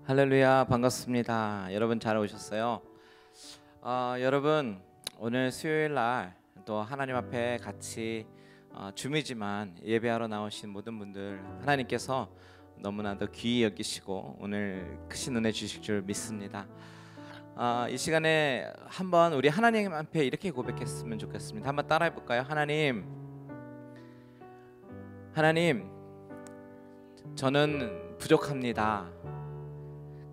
할렐루야, 반갑습니다. 여러분 잘 오셨어요? 여러분, 오늘 수요일 날 또 하나님 앞에 같이 줌이지만 예배하러 나오신 모든 분들 하나님께서 너무나도 귀히 여기시고 오늘 크신 은혜 주실 줄 믿습니다. 이 시간에 한번 우리 하나님 앞에 이렇게 고백했으면 좋겠습니다. 한번 따라해 볼까요? 하나님, 저는 부족합니다.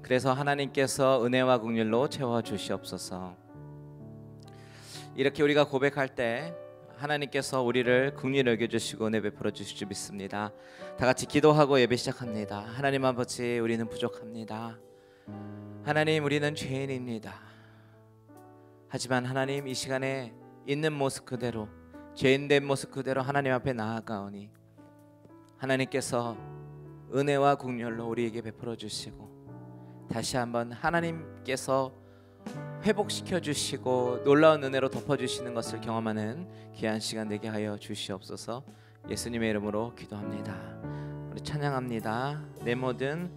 그래서 하나님께서 은혜와 긍휼로 채워 주시옵소서. 이렇게 우리가 고백할 때 하나님께서 우리를 긍휼히 여겨 주시고 은혜 베풀어 주실 줄 믿습니다. 다 같이 기도하고 예배 시작합니다. 하나님 아버지, 우리는 부족합니다. 하나님, 우리는 죄인입니다. 하지만 하나님, 이 시간에 있는 모습 그대로, 죄인된 모습 그대로 하나님 앞에 나아가오니 하나님께서 은혜와 긍휼로 우리에게 베풀어 주시고 다시 한번 하나님께서 회복시켜 주시고 놀라운 은혜로 덮어주시는 것을 경험하는 귀한 시간 되게 하여 주시옵소서. 예수님의 이름으로 기도합니다. 우리 찬양합니다. 내 모든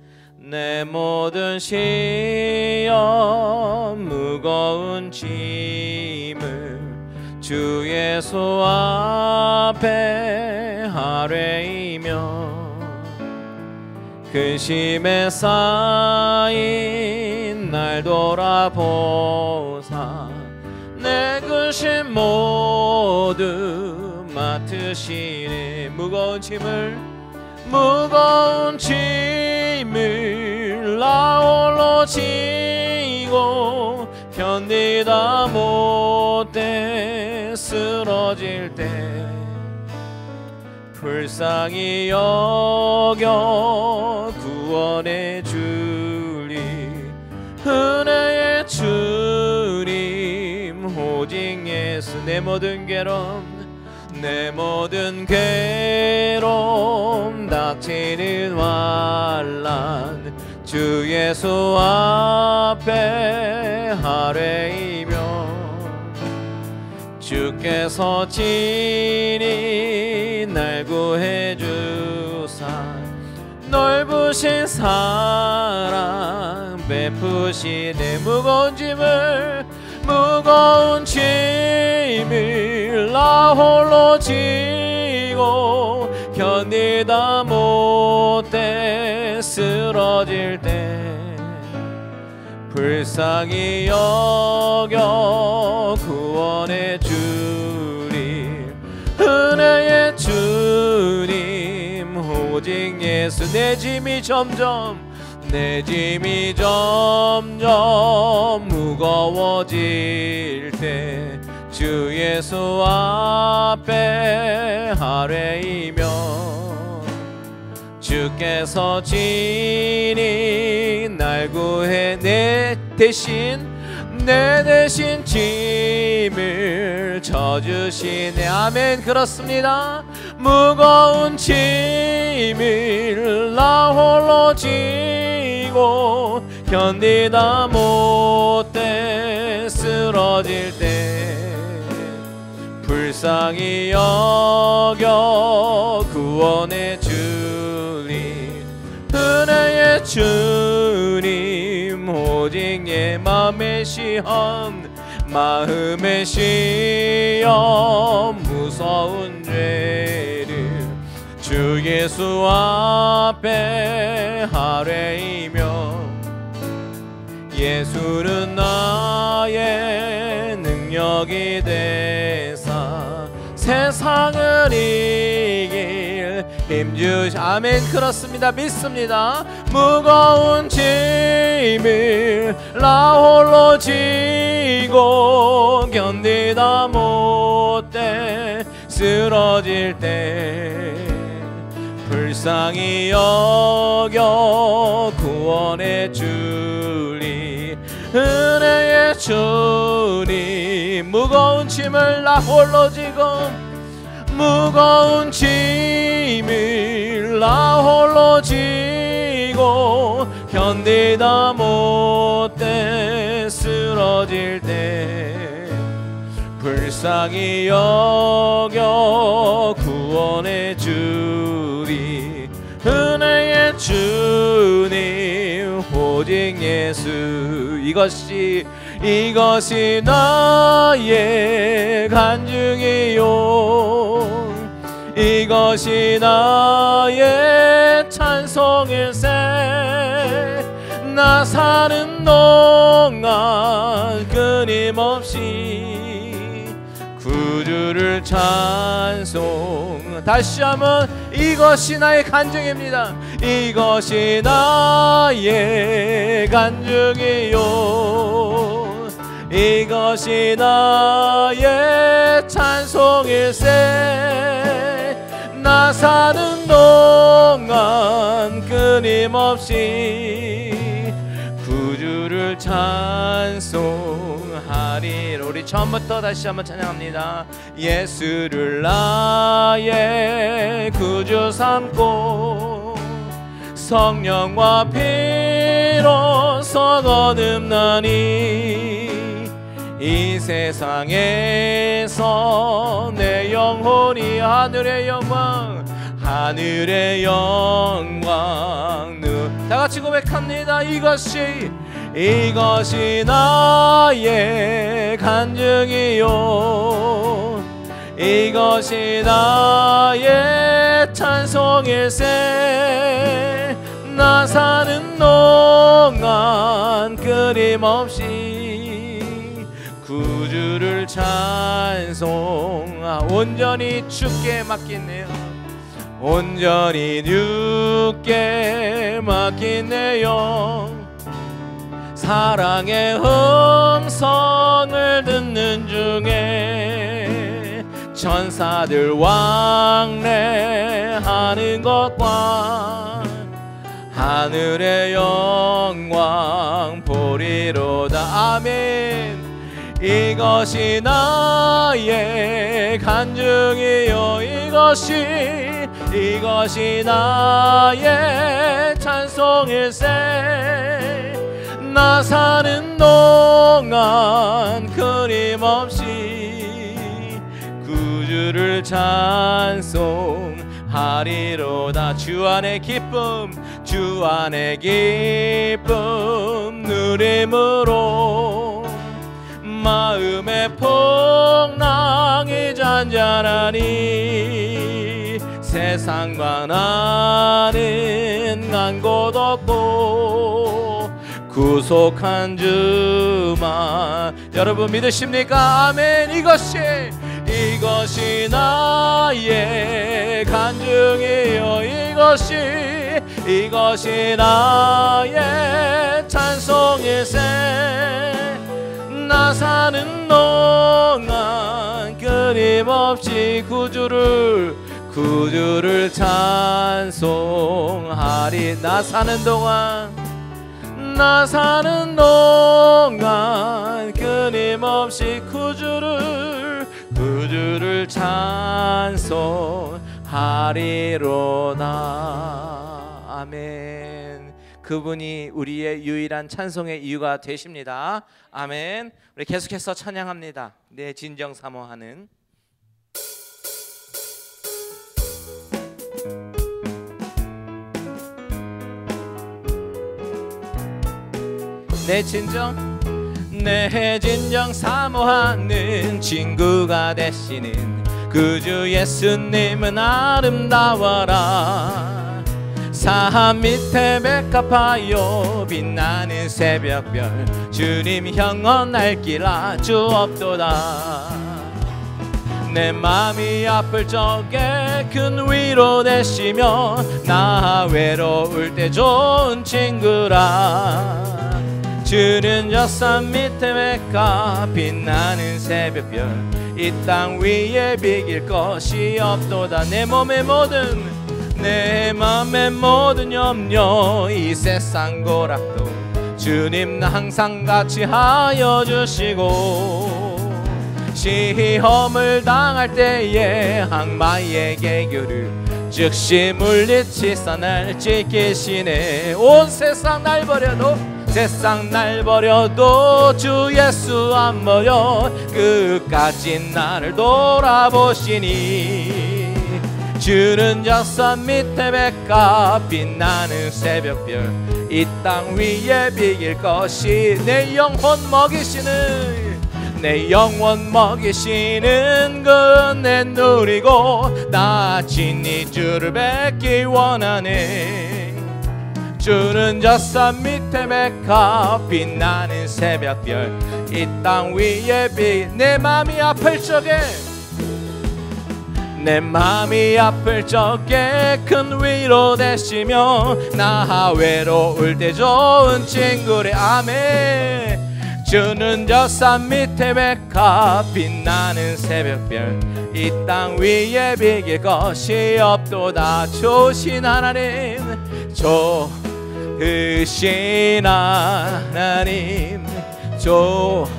시험 무거운 짐을 주 예수 앞에 아뢰이며 근심에 쌓인 날 돌아보사 내 근심 모두 맡으시네. 무거운 짐을 나 홀로 지고 견디다 못해 쓰러질 때 불쌍히 여겨 구원해 주리. 은혜의 주님 오직 예수. 내 모든 괴로움 닥치는 환난 주 예수 앞에 아뢰이며 주께서 친히 날 구해 주사 넓으신 사랑 베푸시네. 무거운 짐을 나 홀로 지고 견디다 못해 쓰러질 때 불쌍히 여겨 구원해 주리. 은혜의 주님 오직 예수. 내 짐이 점점 무거워질 때 주 예수 앞에 아뢰이며 주께서 친히 날 구해 내 대신 짐을 져주시네. 아멘. 그렇습니다. 무거운 짐을 나 홀로 지고 견디다 못해 쓰러질 때 불쌍히 여겨 구원해 주리. 은혜의 주님 오직 내 마음의 시험 무서운 죄를 주 예수 앞에 아뢰이며 예수는 나의 능력이 되사 세상을 이길 힘주시. 아멘. 그렇습니다. 믿습니다. 무거운 짐을 나 홀로 지고 견디다 못해 쓰러질 때 불쌍히 여겨 구원해 주리. 은혜의 주님 무거운 짐을 나 홀로 지고 견디다 못해 쓰러질 때 불쌍히 여겨 구원해 주리. 은혜의 주님 오직 예수. 이것이 나의 간증이요, 이것이 나의 찬송일세. 나 사는 동안 끊임없이 구주를 찬송. 다시 한번, 이것이 나의 간증입니다. 이것이 나의 간증이요, 이것이 나의 찬송일세. 나 사는 동안 끊임없이 구주를 찬송하리라. 우리 처음부터 다시 한번 찬양합니다. 예수를 나의 구주 삼고 성령과 피로써 거듭나니 이 세상에서 내 영혼이 하늘의 영광, 하늘의 영광. 다 같이 고백합니다. 이것이 나의 간증이요, 이것이 나의 찬송일세. 나 사는 동안 끊임없이 구주를 찬송. 온전히 주께 맡기네요, 온전히 주께 맡기네요. 사랑의 음성을 듣는 중에 천사들 왕래하는 것과 하늘의 영광 보리로다. 아멘. 이것이 나의 간증이요, 이것이 나의 찬송일세. 나 사는 동안 끊임없이 구주를 찬송하리로다. 주 안의 기쁨, 주 안의 기쁨 누림으로 마음의 풍랑이 잔잔하니 세상과 나는 간 곳 없고 구속한 주만. 여러분 믿으십니까? 아멘. 이것이 나의 간증이요, 이것이 나의 찬송일세. 나 사는 동안 끊임없이 구주를 찬송하리. 나 사는 동안 끊임없이 구주를 찬송하리로다. 아멘. 그분이 우리의 유일한 찬송의 이유가 되십니다. 아멘. 우리 계속해서 찬양합니다. 내 진정 사모하는. 내 진정 사모하는 친구가 되시는 구주 예수님은 아름다워라. 산 밑에 백합하여 빛나는 새벽별 주님 영원할 길 아주옵도다. 내 맘이 아플 적에 큰 위로 되시며 나 외로울 때 좋은 친구라. 주는 저 산 밑에 백합 빛나는 새벽별 이 땅 위에 비길 것이 없도다. 내 맘의 모든 염려 이 세상 고락도 주님 항상 같이 하여 주시고 시험을 당할 때에 악마의 개교를 즉시 물리치사 날 지키시네. 온 세상 날 버려도 주 예수 안 버려 끝까지 나를 돌아보시니. 주는 저 산 밑에 백합 빛나는 새벽별 이 땅 위에 비길 것이 내 영혼 먹이시는 내 영혼 먹이시는 그 은혜 누리고 나 진히 주를 뵙기 원하네. 주는 저 산 밑에 메카 빛나는 새벽별 이 땅 위에 내 맘이 아플 적에 내 맘이 아플 적에 큰 위로 되시며 나 외로울 때 좋은 친구래. 아멘. 주는 저 산 밑에 메카 빛나는 새벽별 이 땅 위에 비길 것이 없도다. 좋으신 하나님 좋으신 하나님 좋으신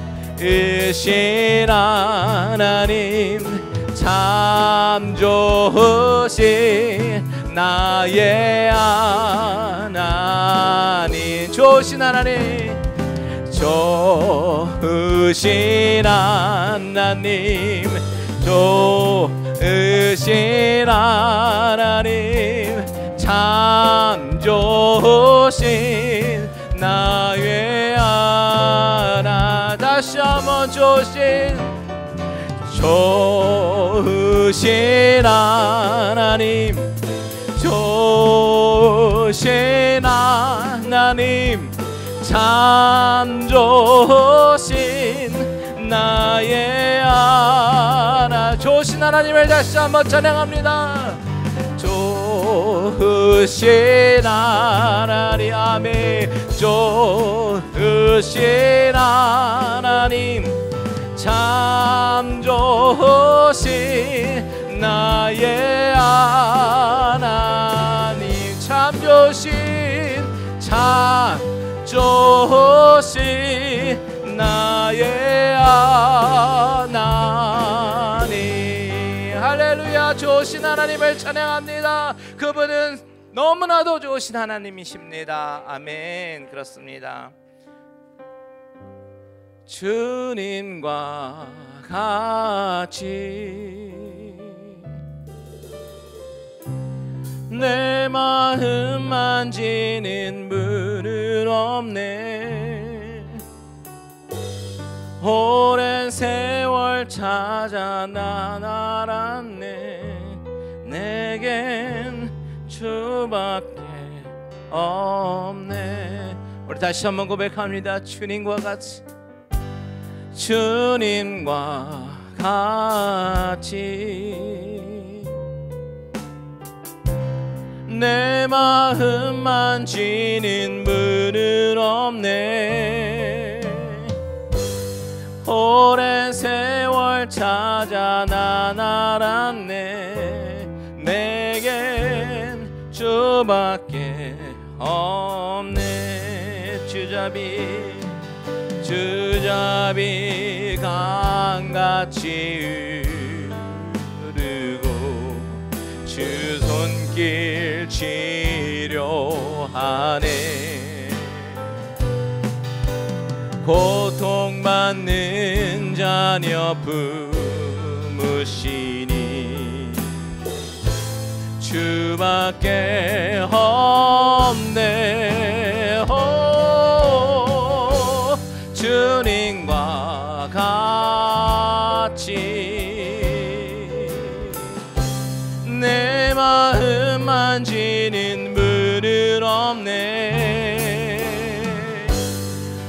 하나님 참 좋으신 나의 하나님 좋으신 하나님 좋으신 하나님 좋으신 하나님 참 좋으신 나의 하나. 다시 한번 좋으신 하나님 좋으신 하나님 참 좋으신 나의 하나. 좋으신 하나님을 다시 한번 찬양합니다. 좋으신 하나님 아멘. 좋으신 하나님 참 좋으신 나의 하나님 참 좋으신 나의 하나님. 할렐루야. 좋으신 하나님을 찬양합니다. 그분은 너무나도 좋으신 하나님이십니다. 아멘. 그렇습니다. 주님과 같이 내 마음 만지는 분은 없네. 오랜 세월 찾아 난 알았네. 내겐 주밖에 없네. 우리 다시 한번 고백합니다. 주님과 같이 주님과 같이 내 마음 만지는 분은 없네. 오랜 세월 찾아 난 알았네. 내겐 주밖에 없네. 주잡이 강같이 흐르고 주 손길 치료하네. 고통받는 자녀 품으시니 주밖에 없네. 주님과 같이 내 마음 만지는 분은 없네.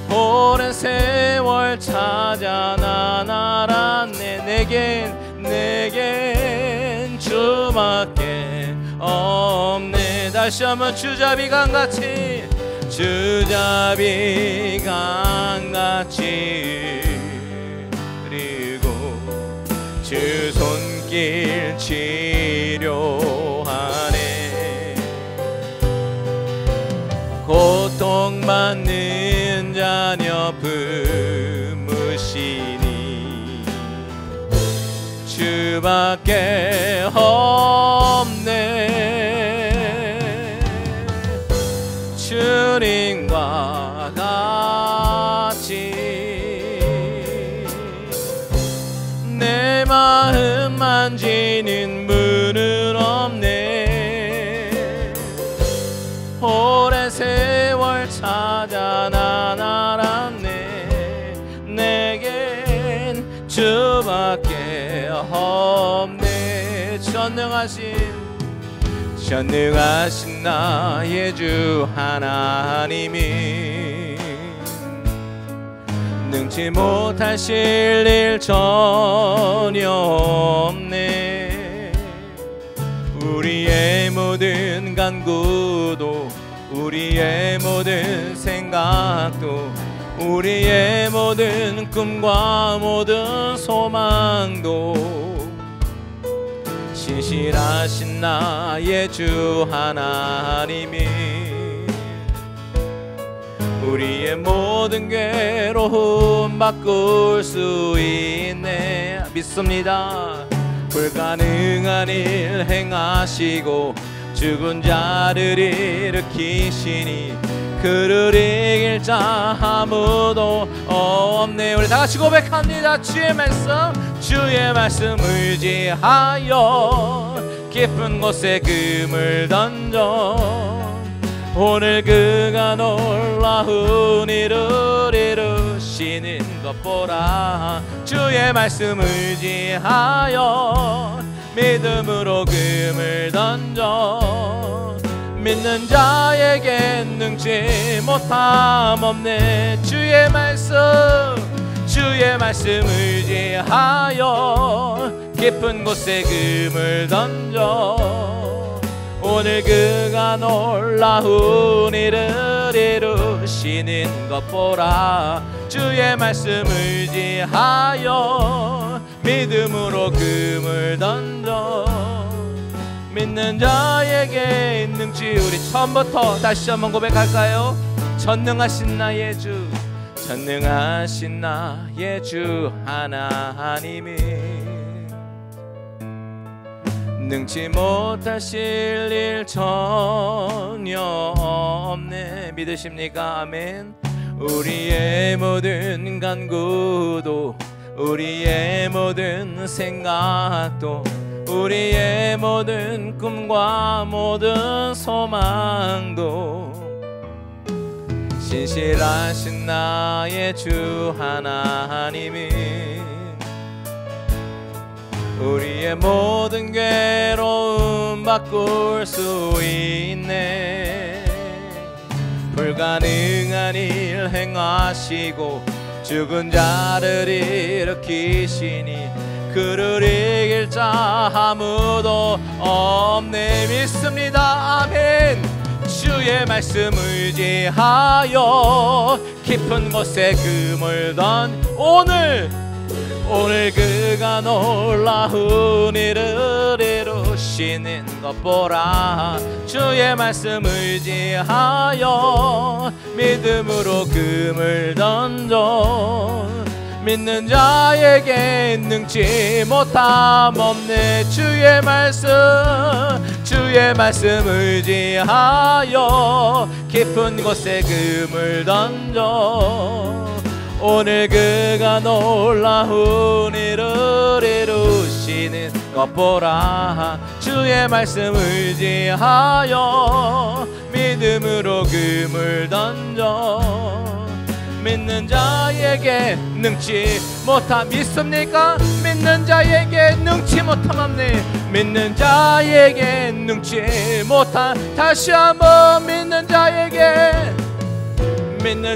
오랜 세월 찾아 난 알았네. 내겐 주밖에 없네. 다시 한번 주잡이 강같이 주잡이 강같이 그리고 주 손길 치료하네. 고통받는 자녀 품으시니 주밖에 없네. 주님과 같이 내 마음 만지는 분은 없네. 오랜 세월 수밖에 없네. 전능하신 나의 주 하나님이 능치 못하실 일 전혀 없네. 우리의 모든 간구도, 우리의 모든 생각도, 우리의 모든 꿈과 모든 소망도 신실하신 나의 주 하나님이 우리의 모든 괴로움 바꿀 수 있네. 믿습니다. 불가능한 일 행하시고 죽은 자를 일으키시니 그를 이길 자 아무도 없네. 우리 다같이 고백합니다. 주의 말씀 의지하여 깊은 곳에 금을 던져 오늘 그가 놀라운 일을 이루시는 것 보라. 주의 말씀 의지하여 믿음으로 금을 던져 믿는 자에게 능치 못함 없네. 주의 말씀 의지하여 깊은 곳에 금을 던져 오늘 그가 놀라운 일을 이루시는 것 보라. 주의 말씀 의지하여 믿음으로 금을 던져 믿는 자에게 능치. 우리 처음부터 다시 한번 고백할까요? 전능하신 나의 주 하나님이 능치 못하실 일 전혀 없네. 믿으십니까? 아멘. 우리의 모든 간구도, 우리의 모든 생각도, 우리의 모든 꿈과 모든 소망도 신실하신 나의 주 하나님이 우리의 모든 괴로움 바꿀 수 있네. 불가능한 일 행하시고 죽은 자를 일으키시니 그를 이길 자 아무도 없네. 믿습니다. 아멘. 주의 말씀 의지하여 깊은 곳에 금을 던 오늘 그가 놀라운 일을 이루시는 것 보라. 주의 말씀 의지하여 믿음으로 금을 던져 믿는 자에게 능치 못함 없네. 주의 말씀 의지하여 깊은 곳에 금을 던져 오늘 그가 놀라운 일을 이루시는 것 보라. 주의 말씀 의지하여 믿음으로 금을 던져 믿는 자에게 능치 못함. 믿습니까? 믿는 자에게 능치 못함 없네. 믿는 자에게 능치 못함. 다시 한번 믿는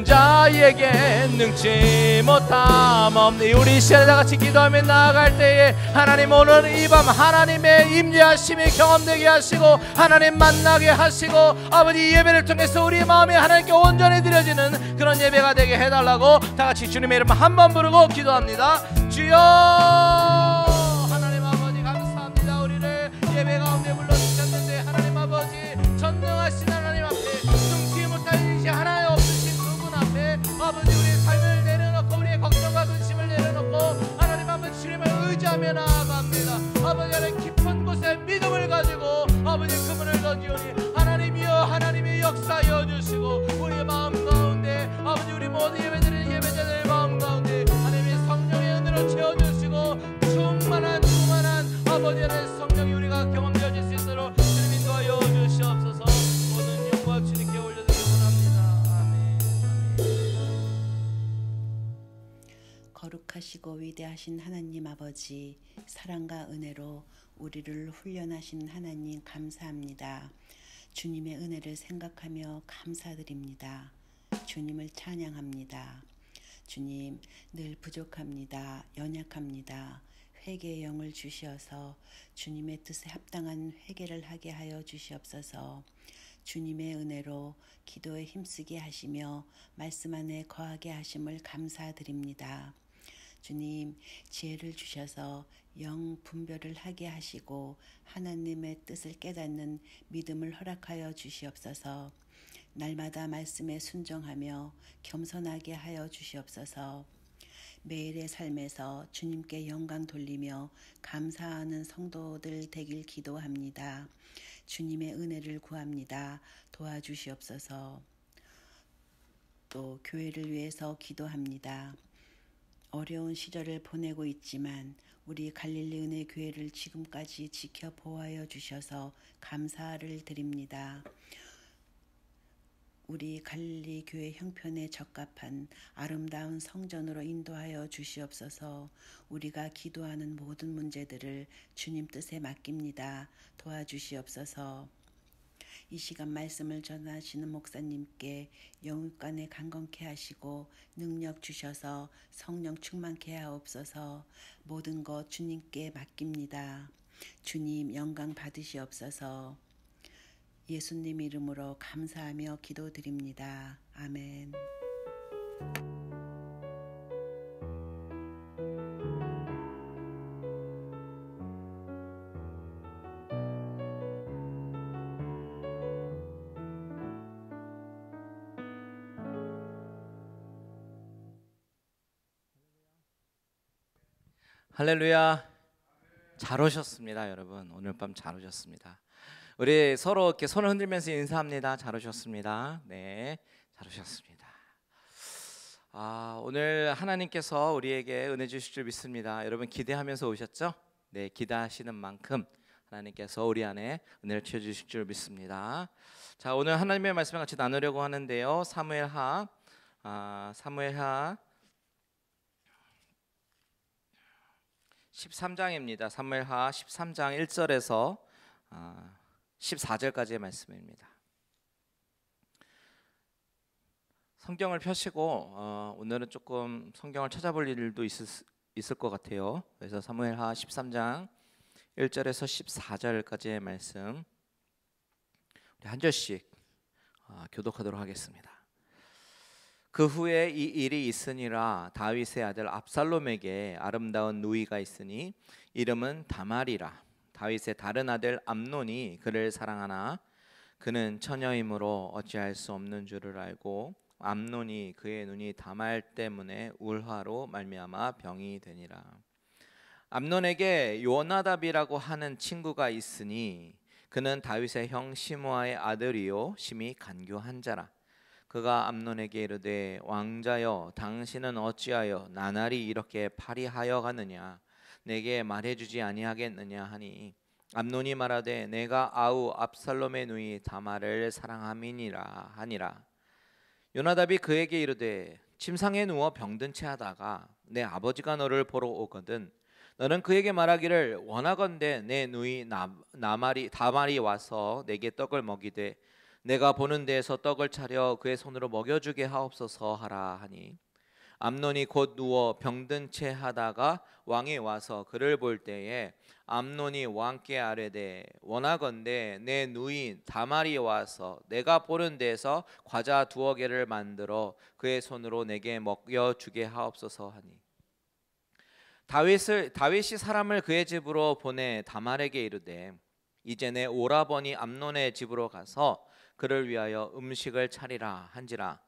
자에게 능치 못함 없네. 우리 이 시간에 다같이 기도하며 나아갈 때에 하나님 오늘 이 밤 하나님의 임재하심이 경험되게 하시고 하나님 만나게 하시고 아버지 예배를 통해서 우리 마음이 하나님께 온전히 드려지는 그런 예배가 되게 해달라고 다같이 주님의 이름 한번 부르고 기도합니다. 주여 하나님 아버지 감사합니다. 우리를 예배 가운데 불러주셨는데 하나님 아버지 전능하신 하나님 앞에 능치 못할 일이 하나 없으신 그분 앞에 아버지 우리의 삶을 내려놓고 우리의 걱정과 근심을 내려놓고 하나님 아버지 주님을 의지하며 나아갑니다. 아버지 하나님 깊은 곳에 믿음을 가지고 아버지 그분을 던지오니 하나님이여 하나님이 역사하여 주시고 우리의 마음 가운데 아버지 우리 모든 예배드리는 예배자들의 마음 가운데 하나님의 성령의 은혜로 채워주시고 충만한 아버지 하나님 성령이 우리가 경험되어질 수 있도록 주님 인도하여 주시옵소서. 모든 영광 주님께 올려드리기 원합니다. 아멘. 거룩하시고 위대하신 하나님 아버지, 사랑과 은혜로 우리를 훈련하신 하나님 감사합니다. 주님의 은혜를 생각하며 감사드립니다. 주님을 찬양합니다. 주님, 늘 부족합니다. 연약합니다. 회개의 영을 주시어서 주님의 뜻에 합당한 회개를 하게 하여 주시옵소서. 주님의 은혜로 기도에 힘쓰게 하시며 말씀 안에 거하게 하심을 감사드립니다. 주님, 지혜를 주셔서 영 분별을 하게 하시고 하나님의 뜻을 깨닫는 믿음을 허락하여 주시옵소서. 날마다 말씀에 순종하며 겸손하게 하여 주시옵소서. 매일의 삶에서 주님께 영광 돌리며 감사하는 성도들 되길 기도합니다. 주님의 은혜를 구합니다. 도와주시옵소서. 또 교회를 위해서 기도합니다. 어려운 시절을 보내고 있지만 우리 갈릴리 은혜 교회를 지금까지 지켜 보호하여 주셔서 감사를 드립니다. 우리 갈릴리 교회 형편에 적합한 아름다운 성전으로 인도하여 주시옵소서. 우리가 기도하는 모든 문제들을 주님 뜻에 맡깁니다. 도와주시옵소서. 이 시간 말씀을 전하시는 목사님께 영육간에 강건케 하시고 능력 주셔서 성령 충만케 하옵소서. 모든 것 주님께 맡깁니다. 주님 영광 받으시옵소서. 예수님 이름으로 감사하며 기도드립니다. 아멘. 할렐루야. 잘 오셨습니다, 여러분. 오늘 밤 잘 오셨습니다. 우리 서로 이렇게 손을 흔들면서 인사합니다. 잘 오셨습니다. 네, 잘 오셨습니다. 오늘 하나님께서 우리에게 은혜 주실 줄 믿습니다. 여러분 기대하면서 오셨죠? 네, 기대하시는 만큼 하나님께서 우리 안에 은혜를 채워 주실 줄 믿습니다. 자, 오늘 하나님의 말씀을 같이 나누려고 하는데요. 사무엘하 13장입니다. 사무엘하 13장 1절에서 14절까지의 말씀입니다. 성경을 펴시고 오늘은 조금 성경을 찾아볼 일도 있을 것 같아요. 그래서 사무엘하 13장 1절에서 14절까지의 말씀 우리 한 절씩 교독하도록 하겠습니다. 그 후에 이 일이 있으니라. 다윗의 아들 압살롬에게 아름다운 누이가 있으니 이름은 다말이라. 다윗의 다른 아들 암논이 그를 사랑하나 그는 처녀이므로 어찌할 수 없는 줄을 알고 암논이 그의 눈이 다말 때문에 울화로 말미암아 병이 되니라. 암논에게 요나답이라고 하는 친구가 있으니 그는 다윗의 형 시므아의 아들이요 심히 간교한 자라. 그가 암논에게 이르되 왕자여 당신은 어찌하여 나날이 이렇게 파리하여 가느냐. 내게 말해주지 아니하겠느냐 하니 암논이 말하되 내가 아우 압살롬의 누이 다말을 사랑함이니라 하니라. 요나답이 그에게 이르되 침상에 누워 병든 채 하다가 내 아버지가 너를 보러 오거든 너는 그에게 말하기를 원하건대 내 누이 다말이 와서 내게 떡을 먹이되 내가 보는 데에서 떡을 차려 그의 손으로 먹여주게 하옵소서 하라 하니 암논이 곧 누워 병든 채 하다가 왕이 와서 그를 볼 때에 암논이 왕께 아뢰되 원하건대 내 누이 다말이 와서 내가 보는 데에서 과자 2개를 만들어 그의 손으로 내게 먹여주게 하옵소서 하니 다윗이 사람을 그의 집으로 보내 다말에게 이르되 이제 내 오라버니 암논의 집으로 가서 그를 위하여 음식을 차리라 한지라.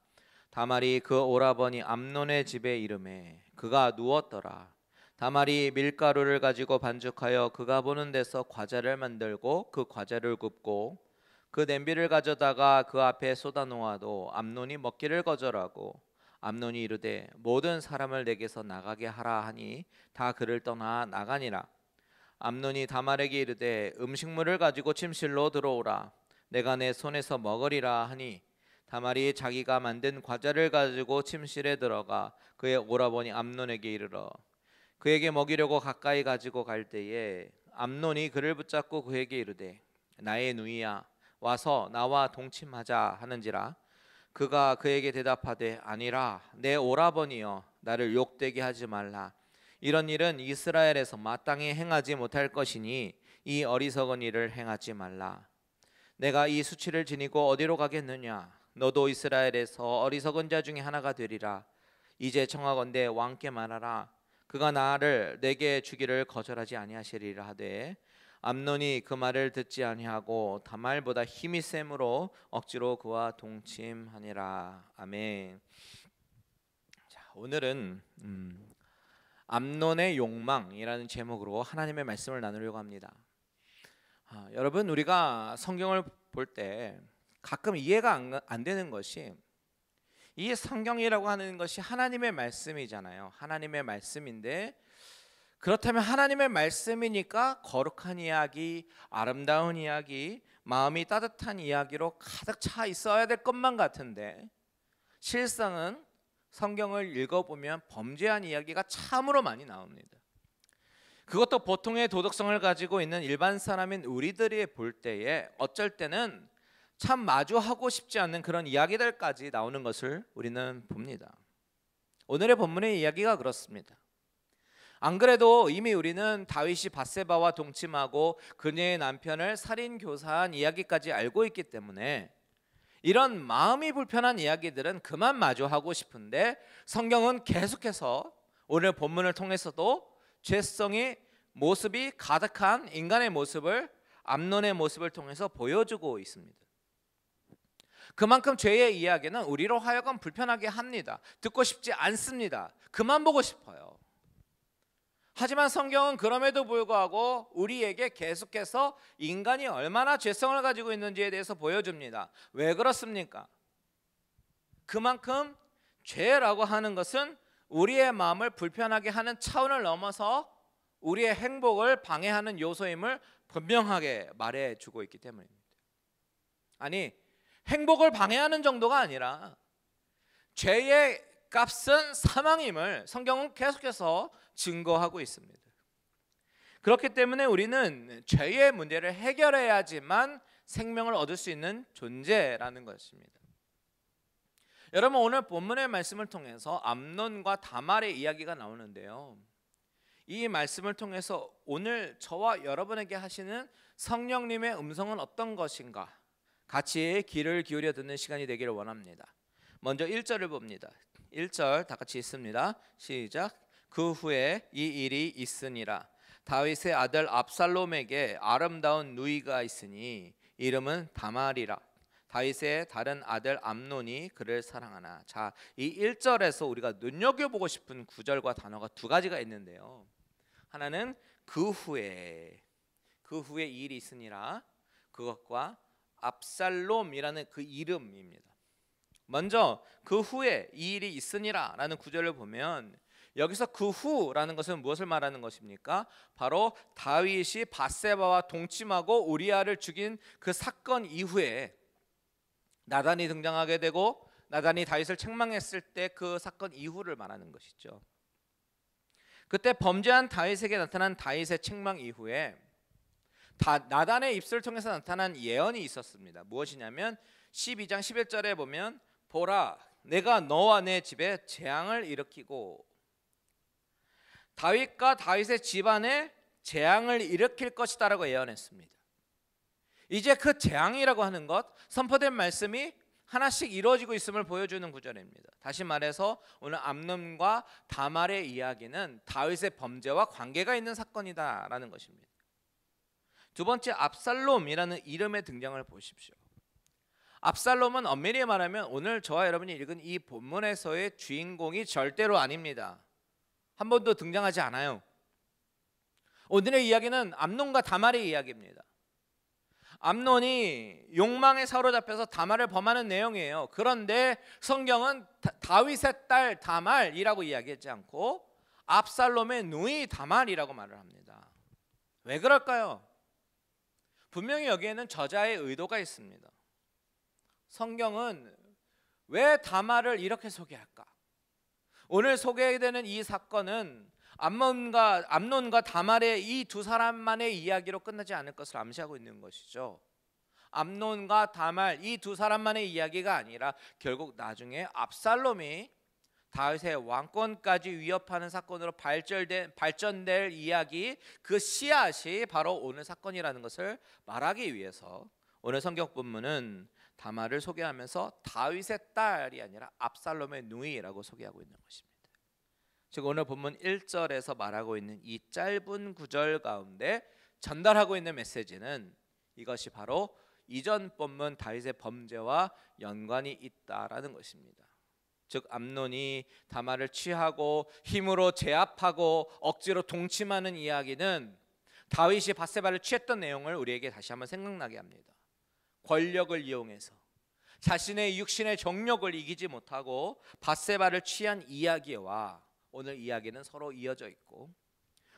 다말이 그 오라버니 암논의 집에 이르매 그가 누웠더라. 다말이 밀가루를 가지고 반죽하여 그가 보는 데서 과자를 만들고 그 과자를 굽고 그 냄비를 가져다가 그 앞에 쏟아 놓아도 암논이 먹기를 거절하고 암논이 이르되 모든 사람을 내게서 나가게 하라 하니 다 그를 떠나 나가니라. 암논이 다말에게 이르되 음식물을 가지고 침실로 들어오라. 내가 내 손에서 먹으리라 하니 다말이 자기가 만든 과자를 가지고 침실에 들어가 그의 오라버니 암논에게 이르러 그에게 먹이려고 가까이 가지고 갈 때에 암논이 그를 붙잡고 그에게 이르되 나의 누이야 와서 나와 동침하자 하는지라. 그가 그에게 대답하되 아니라 내 오라버니여 나를 욕되게 하지 말라. 이런 일은 이스라엘에서 마땅히 행하지 못할 것이니 이 어리석은 일을 행하지 말라. 내가 이 수치를 지니고 어디로 가겠느냐? 너도 이스라엘에서 어리석은 자 중에 하나가 되리라. 이제 청하건대 왕께 말하라. 그가 나를 내게 주기를 거절하지 아니하시리라 하되 암논이 그 말을 듣지 아니하고 다말보다 힘이 셈으로 억지로 그와 동침하니라. 아멘. 자, 오늘은 암논의 욕망이라는 제목으로 하나님의 말씀을 나누려고 합니다. 여러분, 우리가 성경을 볼 때 가끔 이해가 안 되는 것이, 이 성경이라고 하는 것이 하나님의 말씀이잖아요. 하나님의 말씀인데, 그렇다면 하나님의 말씀이니까 거룩한 이야기, 아름다운 이야기, 마음이 따뜻한 이야기로 가득 차 있어야 될 것만 같은데, 실상은 성경을 읽어보면 범죄한 이야기가 참으로 많이 나옵니다. 그것도 보통의 도덕성을 가지고 있는 일반 사람인 우리들이 볼 때에 어쩔 때는 참 마주하고 싶지 않는 그런 이야기들까지 나오는 것을 우리는 봅니다. 오늘의 본문의 이야기가 그렇습니다. 안 그래도 이미 우리는 다윗이 밧세바와 동침하고 그녀의 남편을 살인 교사한 이야기까지 알고 있기 때문에 이런 마음이 불편한 이야기들은 그만 마주하고 싶은데, 성경은 계속해서 오늘 본문을 통해서도 죄성의 모습이 가득한 인간의 모습을, 암논의 모습을 통해서 보여주고 있습니다. 그만큼 죄의 이야기는 우리로 하여금 불편하게 합니다. 듣고 싶지 않습니다. 그만 보고 싶어요. 하지만 성경은 그럼에도 불구하고 우리에게 계속해서 인간이 얼마나 죄성을 가지고 있는지에 대해서 보여줍니다. 왜 그렇습니까? 그만큼 죄라고 하는 것은 우리의 마음을 불편하게 하는 차원을 넘어서 우리의 행복을 방해하는 요소임을 분명하게 말해주고 있기 때문입니다. 아니, 행복을 방해하는 정도가 아니라 죄의 값은 사망임을 성경은 계속해서 증거하고 있습니다. 그렇기 때문에 우리는 죄의 문제를 해결해야지만 생명을 얻을 수 있는 존재라는 것입니다. 여러분, 오늘 본문의 말씀을 통해서 암논과 다말의 이야기가 나오는데요, 이 말씀을 통해서 오늘 저와 여러분에게 하시는 성령님의 음성은 어떤 것인가 같이 귀를 기울여 듣는 시간이 되기를 원합니다. 먼저 1절을 봅니다. 1절 다 같이 읽습니다. 시작. 그 후에 이 일이 있으니라. 다윗의 아들 압살롬에게 아름다운 누이가 있으니 이름은 다말이라. 다윗의 다른 아들 암논이 그를 사랑하나. 자, 이 1절에서 우리가 눈여겨보고 싶은 구절과 단어가 두 가지가 있는데요, 하나는 그 후에 이 일이 있으니라, 그것과 압살롬이라는 그 이름입니다. 먼저 그 후에 이 일이 있으니라 라는 구절을 보면, 여기서 그 후라는 것은 무엇을 말하는 것입니까? 바로 다윗이 밧세바와 동침하고 우리아를 죽인 그 사건 이후에 나단이 등장하게 되고, 나단이 다윗을 책망했을 때 그 사건 이후를 말하는 것이죠. 그때 범죄한 다윗에게 나타난 다윗의 책망 이후에 나단의 입술을 통해서 나타난 예언이 있었습니다. 무엇이냐면 12장 11절에 보면 보라, 내가 너와 내 집에 재앙을 일으키고 다윗과 다윗의 집안에 재앙을 일으킬 것이다 라고 예언했습니다. 이제 그 재앙이라고 하는 것, 선포된 말씀이 하나씩 이루어지고 있음을 보여주는 구절입니다. 다시 말해서 오늘 암논과 다말의 이야기는 다윗의 범죄와 관계가 있는 사건이다 라는 것입니다. 두 번째, 압살롬이라는 이름의 등장을 보십시오. 압살롬은 엄밀히 말하면 오늘 저와 여러분이 읽은 이 본문에서의 주인공이 절대로 아닙니다. 한 번도 등장하지 않아요. 오늘의 이야기는 암논과 다말의 이야기입니다. 암논이 욕망에 사로잡혀서 다말을 범하는 내용이에요. 그런데 성경은 다윗의 딸 다말이라고 이야기하지 않고 압살롬의 누이 다말이라고 말을 합니다. 왜 그럴까요? 분명히 여기에는 저자의 의도가 있습니다. 성경은 왜 다말을 이렇게 소개할까? 오늘 소개되는 이 사건은 암논과 다말의 이 두 사람만의 이야기로 끝나지 않을 것을 암시하고 있는 것이죠. 암논과 다말 이 두 사람만의 이야기가 아니라 결국 나중에 압살롬이 다윗의 왕권까지 위협하는 사건으로 발전될 이야기, 그 씨앗이 바로 오늘 사건이라는 것을 말하기 위해서 오늘 성경 본문은 다말을 소개하면서 다윗의 딸이 아니라 압살롬의 누이라고 소개하고 있는 것입니다. 즉 오늘 본문 1절에서 말하고 있는 이 짧은 구절 가운데 전달하고 있는 메시지는 이것이 바로 이전 본문 다윗의 범죄와 연관이 있다라는 것입니다. 즉 암논이 다말을 취하고 힘으로 제압하고 억지로 동침하는 이야기는 다윗이 밧세바를 취했던 내용을 우리에게 다시 한번 생각나게 합니다. 권력을 이용해서 자신의 육신의 정욕을 이기지 못하고 밧세바를 취한 이야기와 오늘 이야기는 서로 이어져 있고,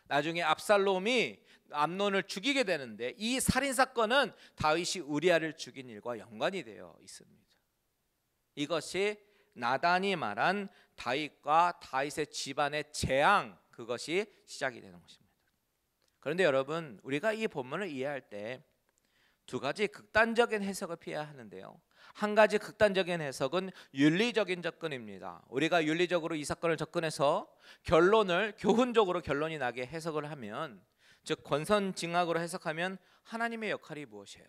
나중에 압살롬이 암논을 죽이게 되는데 이 살인 사건은 다윗이 우리아를 죽인 일과 연관이 되어 있습니다. 이것이 나단이 말한 다윗과 다윗의 집안의 재앙, 그것이 시작이 되는 것입니다. 그런데 여러분, 우리가 이 본문을 이해할 때 두 가지 극단적인 해석을 피해야 하는데요. 한 가지 극단적인 해석은 윤리적인 접근입니다. 우리가 윤리적으로 이 사건을 접근해서 교훈적으로 결론이 나게 해석을 하면, 즉 권선징악으로 해석하면 하나님의 역할이 무엇이에요?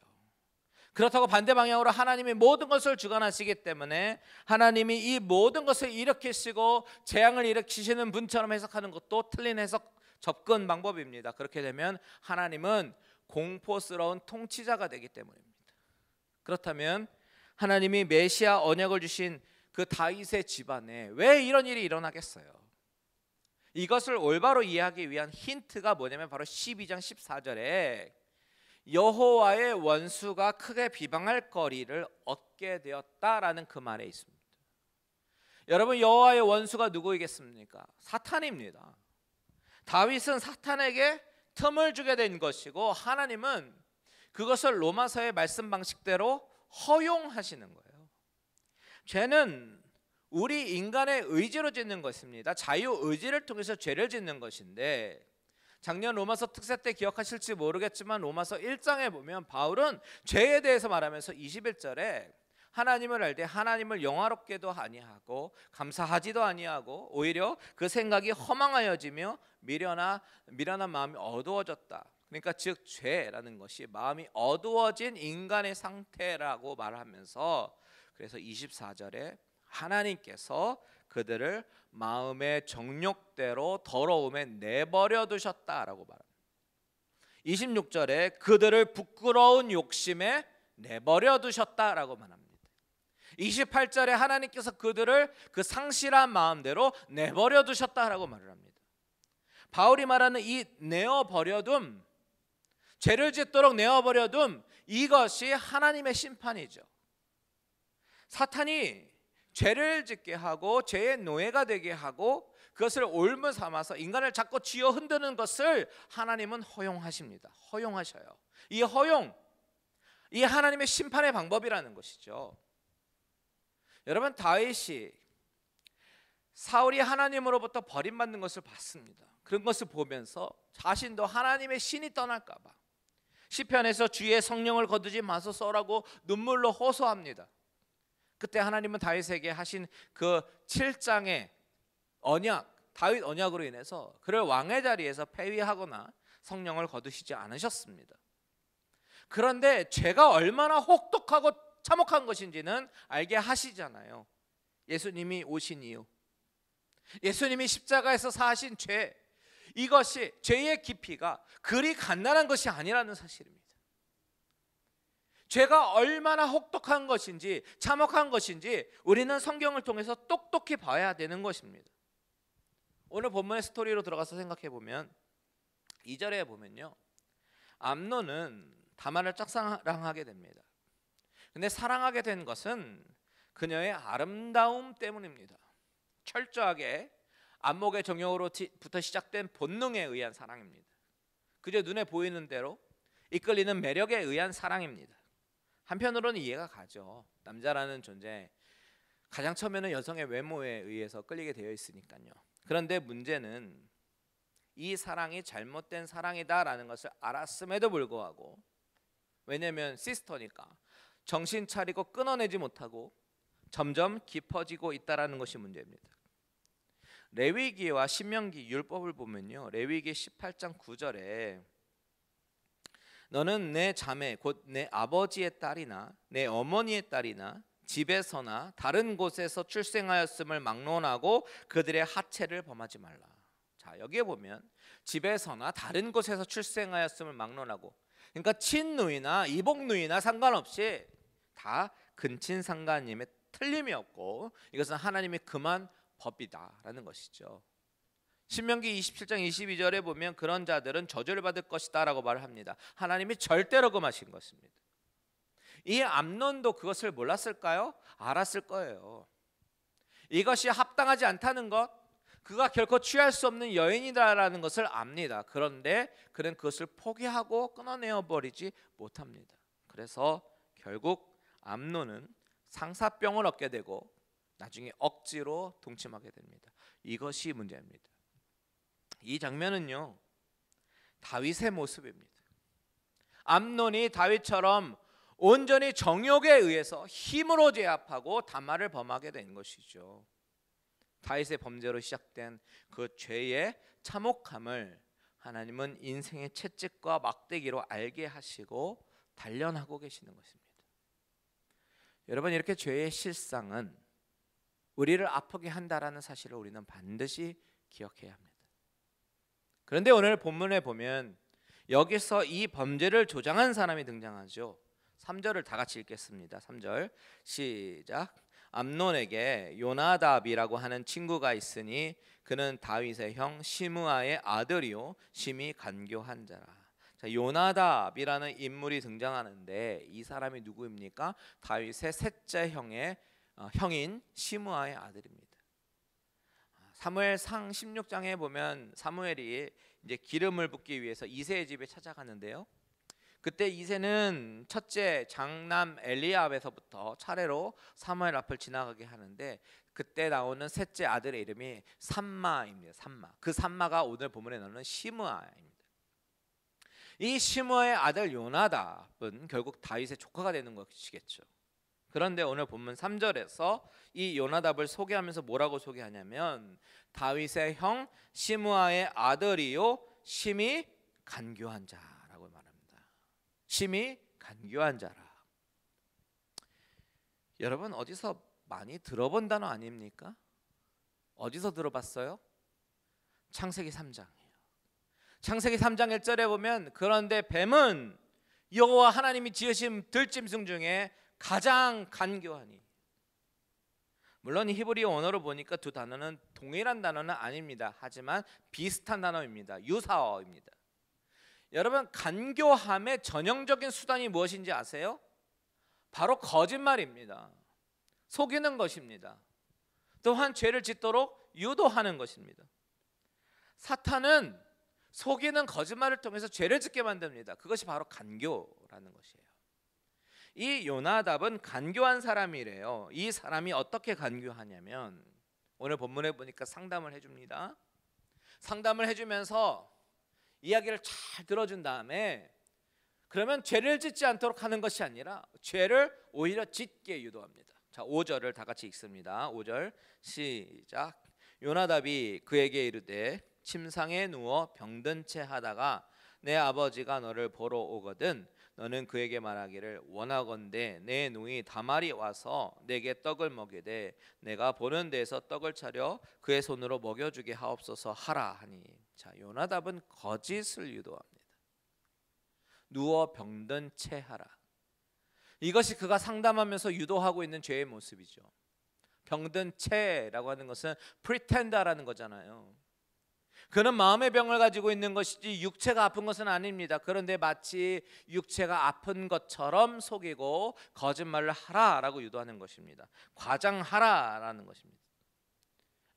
그렇다고 반대 방향으로 하나님이 모든 것을 주관하시기 때문에 하나님이 이 모든 것을 일으키시고 재앙을 일으키시는 분처럼 해석하는 것도 틀린 해석 접근 방법입니다. 그렇게 되면 하나님은 공포스러운 통치자가 되기 때문입니다. 그렇다면 하나님이 메시아 언약을 주신 그 다윗의 집안에 왜 이런 일이 일어나겠어요? 이것을 올바로 이해하기 위한 힌트가 뭐냐면 바로 12장 14절에 여호와의 원수가 크게 비방할 거리를 얻게 되었다라는 그 말에 있습니다. 여러분, 여호와의 원수가 누구이겠습니까? 사탄입니다. 다윗은 사탄에게 틈을 주게 된 것이고 하나님은 그것을 로마서의 말씀 방식대로 허용하시는 거예요. 죄는 우리 인간의 의지로 짓는 것입니다. 자유의지를 통해서 죄를 짓는 것인데, 작년 로마서 특세 때 기억하실지 모르겠지만 로마서 1장에 보면 바울은 죄에 대해서 말하면서 21절에 하나님을 알 때 하나님을 영화롭게도 아니하고 감사하지도 아니하고 오히려 그 생각이 허망하여지며 미련한 마음이 어두워졌다. 그러니까 즉 죄라는 것이 마음이 어두워진 인간의 상태라고 말하면서, 그래서 24절에 하나님께서 그들을 마음의 정욕대로 더러움에 내버려 두셨다라고 말합니다. 26절에 그들을 부끄러운 욕심에 내버려 두셨다라고 말합니다. 28절에 하나님께서 그들을 그 상실한 마음대로 내버려 두셨다라고 말을 합니다. 바울이 말하는 이 내어버려둠, 죄를 짓도록 내어버려둠, 이것이 하나님의 심판이죠. 사탄이 죄를 짓게 하고 죄의 노예가 되게 하고 그것을 올무 삼아서 인간을 자꾸 쥐어 흔드는 것을 하나님은 허용하십니다. 허용하셔요. 이 허용, 이 하나님의 심판의 방법이라는 것이죠. 여러분, 다윗이 사울이 하나님으로부터 버림받는 것을 봤습니다. 그런 것을 보면서 자신도 하나님의 신이 떠날까 봐 시편에서 주의 성령을 거두지 마소서라고 눈물로 호소합니다. 그때 하나님은 다윗에게 하신 그 7장의 언약, 다윗 언약으로 인해서 그를 왕의 자리에서 폐위하거나 성령을 거두시지 않으셨습니다. 그런데 죄가 얼마나 혹독하고 참혹한 것인지는 알게 하시잖아요. 예수님이 오신 이유, 예수님이 십자가에서 사하신 죄, 이것이 죄의 깊이가 그리 간단한 것이 아니라는 사실입니다. 죄가 얼마나 혹독한 것인지 참혹한 것인지 우리는 성경을 통해서 똑똑히 봐야 되는 것입니다. 오늘 본문의 스토리로 들어가서 생각해 보면 2절에 보면요, 암논은 다말을 짝사랑하게 됩니다. 근데 사랑하게 된 것은 그녀의 아름다움 때문입니다. 철저하게 안목의 정욕으로부터 시작된 본능에 의한 사랑입니다. 그저 눈에 보이는 대로 이끌리는 매력에 의한 사랑입니다. 한편으로는 이해가 가죠. 남자라는 존재, 가장 처음에는 여성의 외모에 의해서 끌리게 되어 있으니까요. 그런데 문제는 이 사랑이 잘못된 사랑이다라는 것을 알았음에도 불구하고, 왜냐하면 시스터니까 정신 차리고 끊어내지 못하고 점점 깊어지고 있다라는 것이 문제입니다. 레위기와 신명기 율법을 보면요, 레위기 18장 9절에 너는 내 자매 곧 내 아버지의 딸이나 내 어머니의 딸이나 집에서나 다른 곳에서 출생하였음을 막론하고 그들의 하체를 범하지 말라. 자, 여기에 보면 집에서나 다른 곳에서 출생하였음을 막론하고, 그러니까 친누이나 이복누이나 상관없이 다 근친상간임에 틀림이 없고 이것은 하나님이 금한 법이다라는 것이죠. 신명기 27장 22절에 보면 그런 자들은 저주를 받을 것이다 라고 말을 합니다. 하나님이 절대로 금하신 것입니다. 이 암논도 그것을 몰랐을까요? 알았을 거예요. 이것이 합당하지 않다는 것, 그가 결코 취할 수 없는 여인이다라는 것을 압니다. 그런데 그는 그것을 포기하고 끊어내어 버리지 못합니다. 그래서 결국 암논은 상사병을 얻게 되고 나중에 억지로 동침하게 됩니다. 이것이 문제입니다. 이 장면은요, 다윗의 모습입니다. 암논이 다윗처럼 온전히 정욕에 의해서 힘으로 제압하고 다말을 범하게 된 것이죠. 다윗의 범죄로 시작된 그 죄의 참혹함을 하나님은 인생의 채찍과 막대기로 알게 하시고 단련하고 계시는 것입니다. 여러분, 이렇게 죄의 실상은 우리를 아프게 한다라는 사실을 우리는 반드시 기억해야 합니다. 그런데 오늘 본문에 보면 여기서 이 범죄를 조장한 사람이 등장하죠. 3절을 다 같이 읽겠습니다. 3절 시작. 암논에게 요나답이라고 하는 친구가 있으니 그는 다윗의 형 시므아의 아들이요 심히 간교한 자라. 자, 요나답이라는 인물이 등장하는데 이 사람이 누구입니까? 다윗의 셋째 형인 시므아의 아들입니다. 사무엘상 16장에 보면 사무엘이 이제 기름을 붓기 위해서 이새의 집에 찾아가는데요. 그때 이새는 첫째 장남 엘리압에서부터 차례로 사무엘 앞을 지나가게 하는데 그때 나오는 셋째 아들의 이름이 삼마입니다. 삼마. 그 삼마가 오늘 본문에 나오는 시므아입니다. 이 시므아의 아들 요나답은 결국 다윗의 조카가 되는 것이겠죠. 그런데 오늘 본문 3절에서 이 요나답을 소개하면서 뭐라고 소개하냐면 다윗의 형 시므아의 아들이요 심히 간교한 자라고 말합니다. 심히 간교한 자라. 여러분, 어디서 많이 들어본 단어 아닙니까? 어디서 들어봤어요? 창세기 3장이에요. 창세기 3장 1절에 보면 그런데 뱀은 여호와 하나님이 지으신 들짐승 중에 가장 간교하니. 물론 이 히브리 언어로 보니까 두 단어는 동일한 단어는 아닙니다. 하지만 비슷한 단어입니다. 유사어입니다. 여러분, 간교함의 전형적인 수단이 무엇인지 아세요? 바로 거짓말입니다. 속이는 것입니다. 또한 죄를 짓도록 유도하는 것입니다. 사탄은 속이는 거짓말을 통해서 죄를 짓게 만듭니다. 그것이 바로 간교라는 것이에요. 이 요나답은 간교한 사람이래요. 이 사람이 어떻게 간교하냐면 오늘 본문에 보니까 상담을 해줍니다. 상담을 해주면서 이야기를 잘 들어준 다음에 그러면 죄를 짓지 않도록 하는 것이 아니라 죄를 오히려 짓게 유도합니다. 자, 5절을 다 같이 읽습니다. 5절 시작. 요나답이 그에게 이르되 침상에 누워 병든 채 하다가 내 아버지가 너를 보러 오거든 너는 그에게 말하기를 원하건대 내 누이 다말이 와서 내게 떡을 먹이되 내가 보는 데에서 떡을 차려 그의 손으로 먹여주게 하옵소서 하라 하니. 자, 요나답은 거짓을 유도합니다. 누워 병든 채 하라. 이것이 그가 상담하면서 유도하고 있는 죄의 모습이죠. 병든 채라고 하는 것은 pretend라는 거잖아요. 그는 마음의 병을 가지고 있는 것이지 육체가 아픈 것은 아닙니다. 그런데 마치 육체가 아픈 것처럼 속이고 거짓말을 하라라고 유도하는 것입니다. 과장하라라는 것입니다.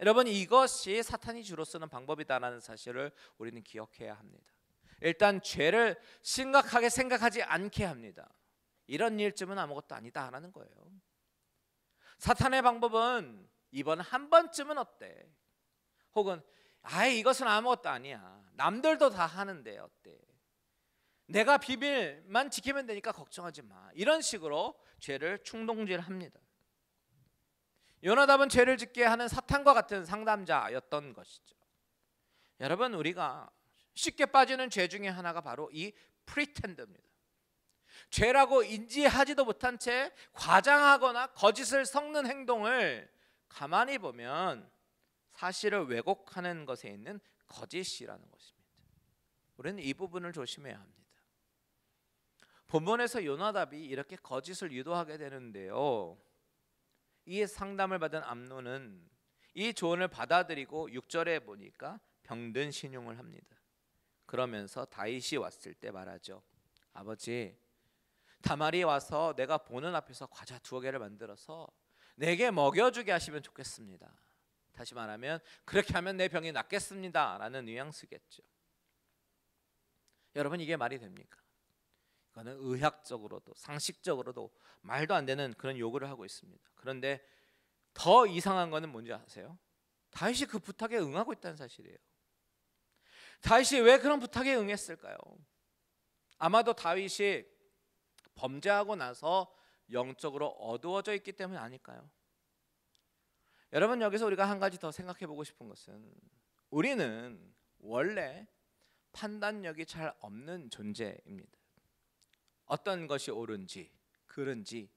여러분, 이것이 사탄이 주로 쓰는 방법이다라는 사실을 우리는 기억해야 합니다. 일단 죄를 심각하게 생각하지 않게 합니다. 이런 일쯤은 아무것도 아니다라는 거예요. 사탄의 방법은 이번 한 번쯤은 어때? 혹은 아이 이것은 아무것도 아니야. 남들도 다 하는데 어때? 내가 비밀만 지키면 되니까 걱정하지 마. 이런 식으로 죄를 충동질합니다. 요나답은 죄를 짓게 하는 사탄과 같은 상담자였던 것이죠. 여러분, 우리가 쉽게 빠지는 죄 중에 하나가 바로 이 프리텐드입니다. 죄라고 인지하지도 못한 채 과장하거나 거짓을 섞는 행동을 가만히 보면 사실을 왜곡하는 것에 있는 거짓이라는 것입니다. 우리는 이 부분을 조심해야 합니다. 본문에서 요나답이 이렇게 거짓을 유도하게 되는데요, 이 상담을 받은 암논은 이 조언을 받아들이고 6절에 보니까 병든 신용을 합니다. 그러면서 다윗이 왔을 때 말하죠. 아버지, 다말이 와서 내가 보는 앞에서 과자 2개를 만들어서 내게 먹여주게 하시면 좋겠습니다. 다시 말하면 그렇게 하면 내 병이 낫겠습니다 라는 뉘앙스겠죠. 여러분, 이게 말이 됩니까? 이거는 의학적으로도 상식적으로도 말도 안 되는 그런 요구를 하고 있습니다. 그런데 더 이상한 거는 뭔지 아세요? 다윗이 그 부탁에 응하고 있다는 사실이에요. 다윗이 왜 그런 부탁에 응했을까요? 아마도 다윗이 범죄하고 나서 영적으로 어두워져 있기 때문 아닐까요? 여러분, 여기서 우리가 한 가지 더 생각해 보고 싶은 것은, 우리는 원래 판단력이 잘 없는 존재입니다. 어떤 것이 옳은지 그른지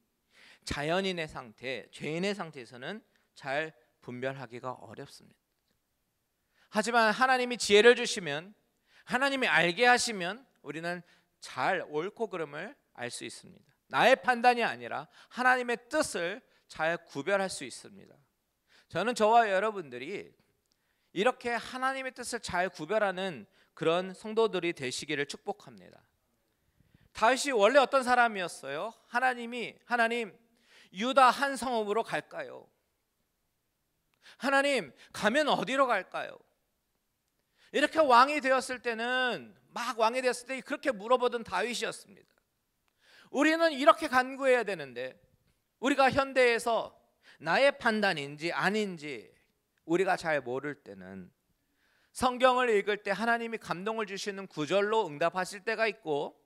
자연인의 상태, 죄인의 상태에서는 잘 분별하기가 어렵습니다. 하지만 하나님이 지혜를 주시면, 하나님이 알게 하시면 우리는 잘 옳고 그름을 알 수 있습니다. 나의 판단이 아니라 하나님의 뜻을 잘 구별할 수 있습니다. 저는 저와 여러분들이 이렇게 하나님의 뜻을 잘 구별하는 그런 성도들이 되시기를 축복합니다. 다윗이 원래 어떤 사람이었어요? 하나님 유다 한 성읍으로 갈까요? 하나님 가면 어디로 갈까요? 이렇게 왕이 되었을 때는 왕이 되었을 때 그렇게 물어보던 다윗이었습니다. 우리는 이렇게 간구해야 되는데, 우리가 현대에서 나의 판단인지 아닌지 우리가 잘 모를 때는 성경을 읽을 때 하나님이 감동을 주시는 구절로 응답하실 때가 있고,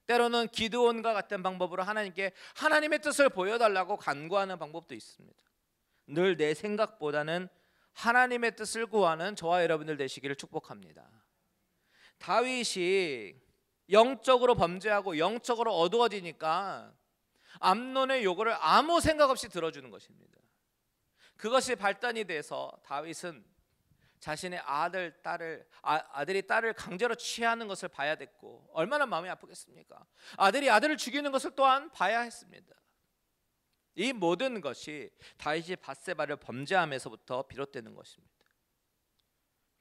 때로는 기드온과 같은 방법으로 하나님께 하나님의 뜻을 보여달라고 간구하는 방법도 있습니다. 늘 내 생각보다는 하나님의 뜻을 구하는 저와 여러분들 되시기를 축복합니다. 다윗이 영적으로 범죄하고 영적으로 어두워지니까 암논의 요구를 아무 생각 없이 들어주는 것입니다. 그것이 발단이 돼서 다윗은 자신의 아들이 딸을 강제로 취하는 것을 봐야 됐고, 얼마나 마음이 아프겠습니까? 아들이 아들을 죽이는 것을 또한 봐야 했습니다. 이 모든 것이 다윗이 밧세바를 범죄함에서부터 비롯되는 것입니다.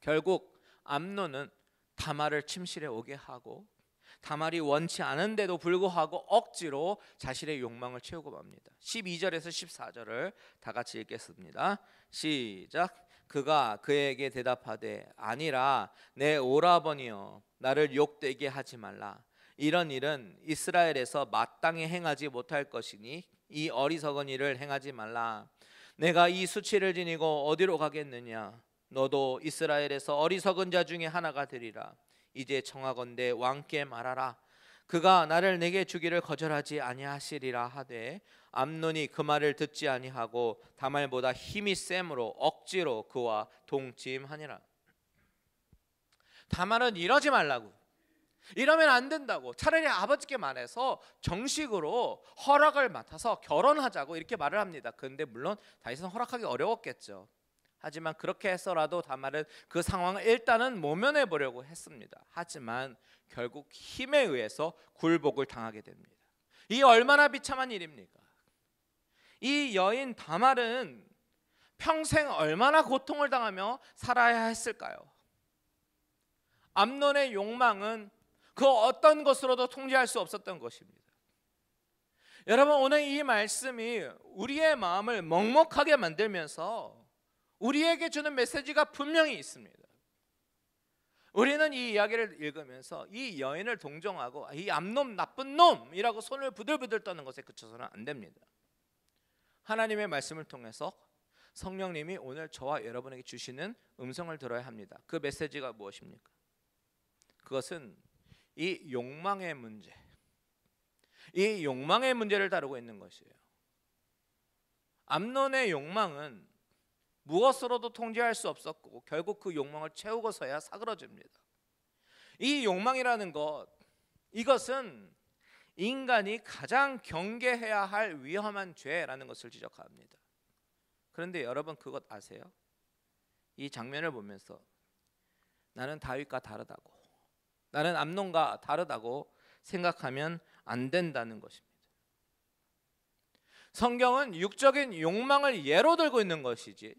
결국 암논은 다말을 침실에 오게 하고, 다말이 원치 않은데도 불구하고 억지로 자신의 욕망을 채우고 맙니다. 12절에서 14절을 다 같이 읽겠습니다. 시작. 그가 그에게 대답하되 아니라 내 오라버니여, 나를 욕되게 하지 말라. 이런 일은 이스라엘에서 마땅히 행하지 못할 것이니 이 어리석은 일을 행하지 말라. 내가 이 수치를 지니고 어디로 가겠느냐? 너도 이스라엘에서 어리석은 자 중에 하나가 되리라. 이제 청하건대 왕께 말하라. 그가 나를 내게 주기를 거절하지 아니하시리라 하되, 암논이 그 말을 듣지 아니하고 다말보다 힘이 셈으로 억지로 그와 동침하니라. 다말은 이러지 말라고, 이러면 안 된다고, 차라리 아버지께 말해서 정식으로 허락을 맡아서 결혼하자고 이렇게 말을 합니다. 그런데 물론 다윗은 허락하기 어려웠겠죠. 하지만 그렇게 해서라도 다말은 그 상황을 일단은 모면해 보려고 했습니다. 하지만 결국 힘에 의해서 굴복을 당하게 됩니다. 이 얼마나 비참한 일입니까? 이 여인 다말은 평생 얼마나 고통을 당하며 살아야 했을까요? 암논의 욕망은 그 어떤 것으로도 통제할 수 없었던 것입니다. 여러분, 오늘 이 말씀이 우리의 마음을 먹먹하게 만들면서 우리에게 주는 메시지가 분명히 있습니다. 우리는 이 이야기를 읽으면서 이 여인을 동정하고 이 암놈 나쁜 놈이라고 손을 부들부들 떠는 것에 그쳐서는 안 됩니다. 하나님의 말씀을 통해서 성령님이 오늘 저와 여러분에게 주시는 음성을 들어야 합니다. 그 메시지가 무엇입니까? 그것은 이 욕망의 문제, 이 욕망의 문제를 다루고 있는 것이에요. 암논의 욕망은 무엇으로도 통제할 수 없었고 결국 그 욕망을 채우고서야 사그러집니다. 이 욕망이라는 것, 이것은 인간이 가장 경계해야 할 위험한 죄라는 것을 지적합니다. 그런데 여러분 그것 아세요? 이 장면을 보면서 나는 다윗과 다르다고, 나는 암논과 다르다고 생각하면 안 된다는 것입니다. 성경은 육적인 욕망을 예로 들고 있는 것이지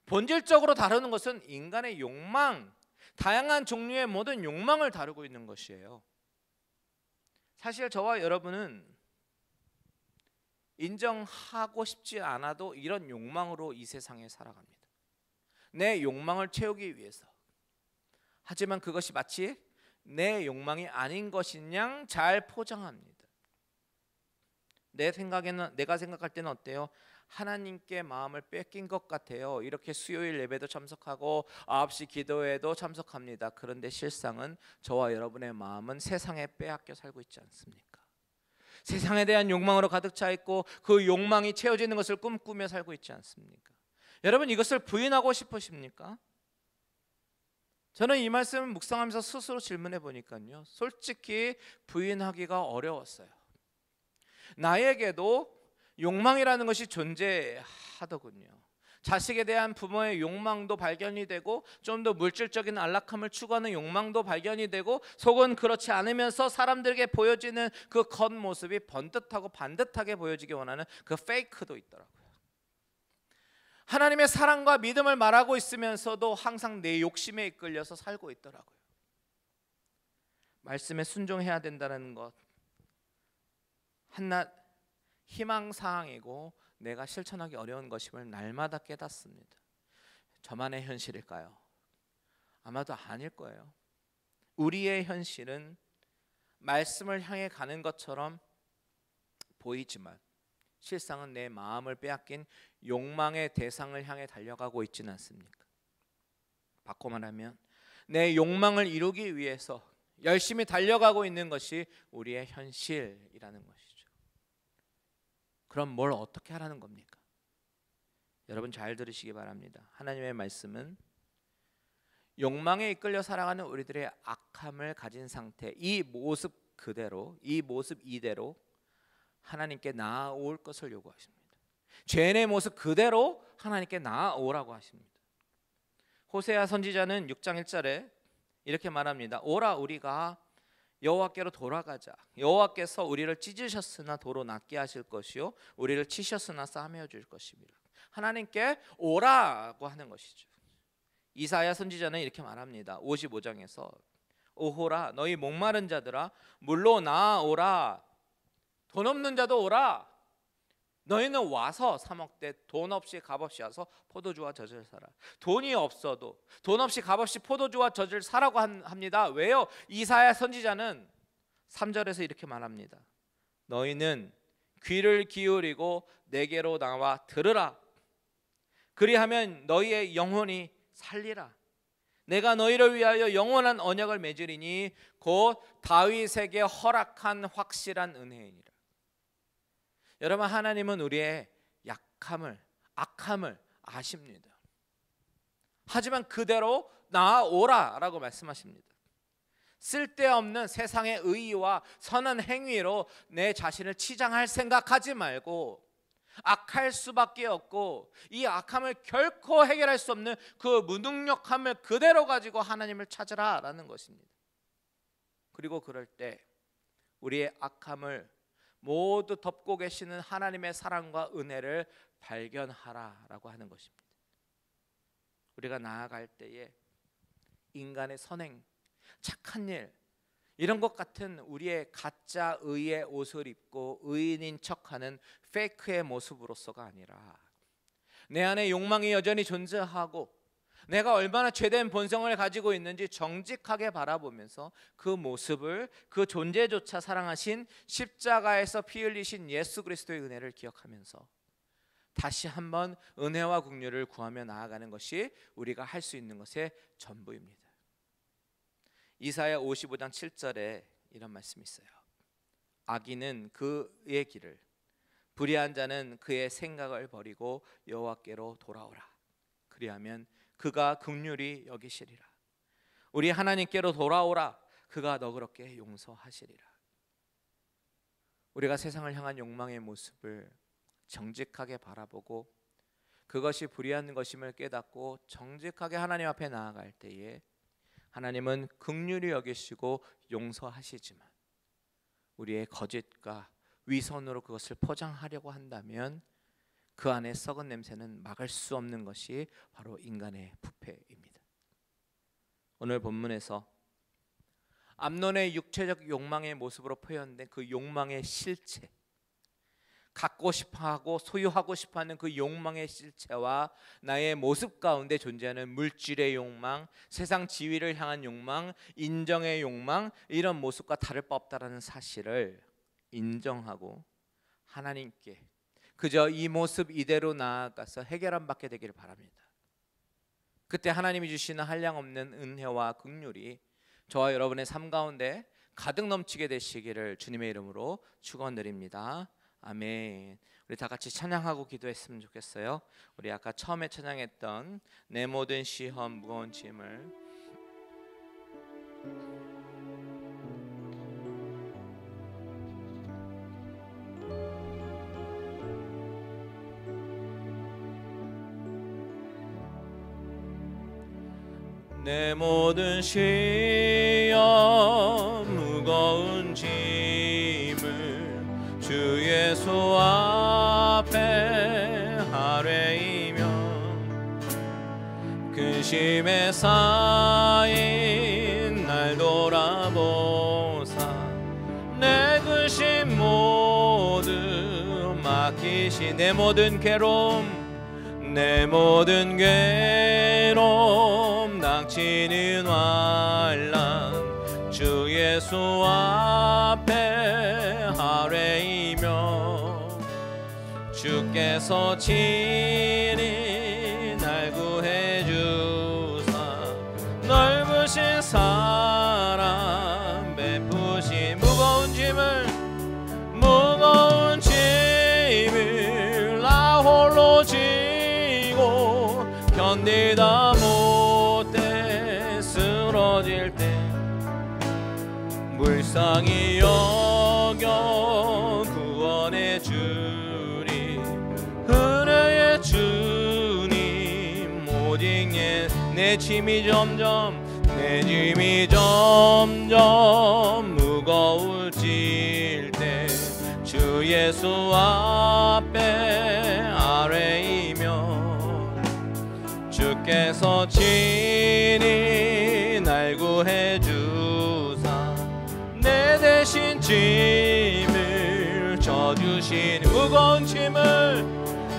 본질적으로 다루는 것은 인간의 욕망, 다양한 종류의 모든 욕망을 다루고 있는 것이에요. 사실 저와 여러분은 인정하고 싶지 않아도 이런 욕망으로 이 세상에 살아갑니다. 내 욕망을 채우기 위해서. 하지만 그것이 마치 내 욕망이 아닌 것인 양 잘 포장합니다. 내가 생각할 때는 어때요? 하나님께 마음을 뺏긴 것 같아요. 이렇게 수요일 예배도 참석하고 9시 기도회도 참석합니다. 그런데 실상은 저와 여러분의 마음은 세상에 빼앗겨 살고 있지 않습니까? 세상에 대한 욕망으로 가득 차 있고 그 욕망이 채워지는 것을 꿈꾸며 살고 있지 않습니까? 여러분 이것을 부인하고 싶으십니까? 저는 이 말씀을 묵상하면서 스스로 질문해 보니까요, 솔직히 부인하기가 어려웠어요. 나에게도 욕망이라는 것이 존재하더군요. 자식에 대한 부모의 욕망도 발견이 되고 좀 더 물질적인 안락함을 추구하는 욕망도 발견이 되고 속은 그렇지 않으면서 사람들에게 보여지는 그 겉모습이 번듯하고 반듯하게 보여지기 원하는 그 페이크도 있더라고요. 하나님의 사랑과 믿음을 말하고 있으면서도 항상 내 욕심에 이끌려서 살고 있더라고요. 말씀에 순종해야 된다는 것 한낱 희망사항이고 내가 실천하기 어려운 것임을 날마다 깨닫습니다. 저만의 현실일까요? 아마도 아닐 거예요. 우리의 현실은 말씀을 향해 가는 것처럼 보이지만 실상은 내 마음을 빼앗긴 욕망의 대상을 향해 달려가고 있지는 않습니까? 바꿔 말하면 내 욕망을 이루기 위해서 열심히 달려가고 있는 것이 우리의 현실이라는 것이죠. 그럼 뭘 어떻게 하라는 겁니까? 여러분 잘 들으시기 바랍니다. 하나님의 말씀은 욕망에 이끌려 살아가는 우리들의 악함을 가진 상태, 이 모습 그대로, 이 모습 이대로 하나님께 나아올 것을 요구하십니다. 죄인의 모습 그대로 하나님께 나아오라고 하십니다. 호세아 선지자는 6장 1절에 이렇게 말합니다. 오라 우리가 여호와께로 돌아가자. 여호와께서 우리를 찢으셨으나 도로 낫게 하실 것이요 우리를 치셨으나 싸매어 줄 것입니다. 하나님께 오라고 하는 것이죠. 이사야 선지자는 이렇게 말합니다. 55장에서 오호라 너희 목마른 자들아 물로 나아오라. 돈 없는 자도 오라. 너희는 와서 사 먹되 돈 없이 값없이 와서 포도주와 젖을 사라. 돈이 없어도 돈 없이 값없이 포도주와 젖을 사라고 합니다. 왜요? 이사야 선지자는 3절에서 이렇게 말합니다. 너희는 귀를 기울이고 내게로 나와 들으라. 그리하면 너희의 영혼이 살리라. 내가 너희를 위하여 영원한 언약을 맺으리니 곧 다윗에게 허락한 확실한 은혜이니라. 여러분 하나님은 우리의 약함을, 악함을 아십니다. 하지만 그대로 나아오라라고 말씀하십니다. 쓸데없는 세상의 의의와 선한 행위로 내 자신을 치장할 생각하지 말고 악할 수밖에 없고 이 악함을 결코 해결할 수 없는 그 무능력함을 그대로 가지고 하나님을 찾으라라는 것입니다. 그리고 그럴 때 우리의 악함을 모두 덮고 계시는 하나님의 사랑과 은혜를 발견하라라고 하는 것입니다. 우리가 나아갈 때에 인간의 선행, 착한 일 이런 것 같은 우리의 가짜 의의 옷을 입고 의인인 척하는 페이크의 모습으로서가 아니라 내 안에 욕망이 여전히 존재하고 내가 얼마나 죄된 본성을 가지고 있는지 정직하게 바라보면서 그 모습을 그 존재조차 사랑하신 십자가에서 피 흘리신 예수 그리스도의 은혜를 기억하면서 다시 한번 은혜와 긍휼을 구하며 나아가는 것이 우리가 할 수 있는 것의 전부입니다. 이사야 55장 7절에 이런 말씀이 있어요. 악인은 그의 길을, 불의한 자는 그의 생각을 버리고 여호와께로 돌아오라. 그리하면 그가 긍휼히 여기시리라. 우리 하나님께로 돌아오라. 그가 너그럽게 용서하시리라. 우리가 세상을 향한 욕망의 모습을 정직하게 바라보고 그것이 불의한 것임을 깨닫고 정직하게 하나님 앞에 나아갈 때에 하나님은 긍휼히 여기시고 용서하시지만 우리의 거짓과 위선으로 그것을 포장하려고 한다면 그 안에 썩은 냄새는 막을 수 없는 것이 바로 인간의 부패입니다. 오늘 본문에서 암논의 육체적 욕망의 모습으로 표현된 그 욕망의 실체, 갖고 싶어하고 소유하고 싶어하는 그 욕망의 실체와 나의 모습 가운데 존재하는 물질의 욕망, 세상 지위를 향한 욕망, 인정의 욕망, 이런 모습과 다를 바 없다라는 사실을 인정하고 하나님께 그저 이 모습 이대로 나아가서 해결함 받게 되기를 바랍니다. 그때 하나님이 주시는 한량없는 은혜와 긍휼이 저와 여러분의 삶 가운데 가득 넘치게 되시기를 주님의 이름으로 축원드립니다. 아멘. 우리 다 같이 찬양하고 기도했으면 좋겠어요. 우리 아까 처음에 찬양했던 내 모든 시험 무거운 짐을 내 모든 시험 무거운 짐을 주 예수 앞에 아뢰이며 근심에 쌓인 날 돌아보사 내 근심 모두 맡기시 내 모든 괴로움 내 모든 괴로움 닥치는 환난 주 예수 앞에 아뢰이며 주께서 친히 날 구해 주사 넓으신 사랑 베푸신 무거운 짐을 나 홀로 지고 견디다 못해 쓰러질 때 불쌍히 여겨 구원해 주리 은혜의 주님 오직 내 짐이 점점 무거워질 때 주 예수 앞에 아뢰이며 주께서 친히 날 구해 주사 내 대신 짐을 져주신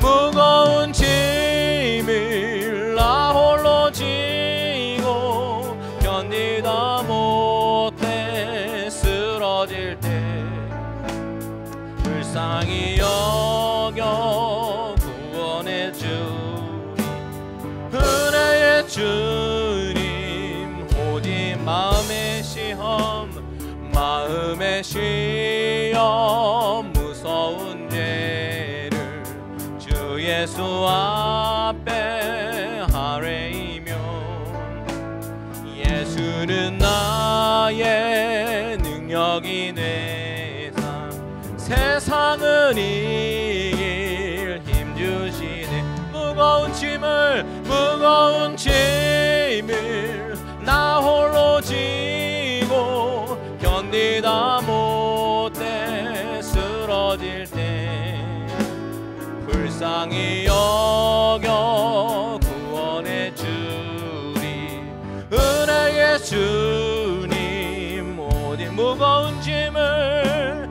무거운 짐을 나 홀로 지고 견디다 못해 쓰러질 때 불쌍히 여겨 구원해 주리 은혜의 주님 오직 마음의 시험 무서운 죄를 주 예수 앞에 아뢰이며 예수는 나의 능력이 되사 세상을 이길 힘 주시네 무거운 짐을 나 홀로 지고 견디다 못해 쓰러질 때 불쌍히 여겨 구원해 주리 은혜의 주님 모든 무거운 짐을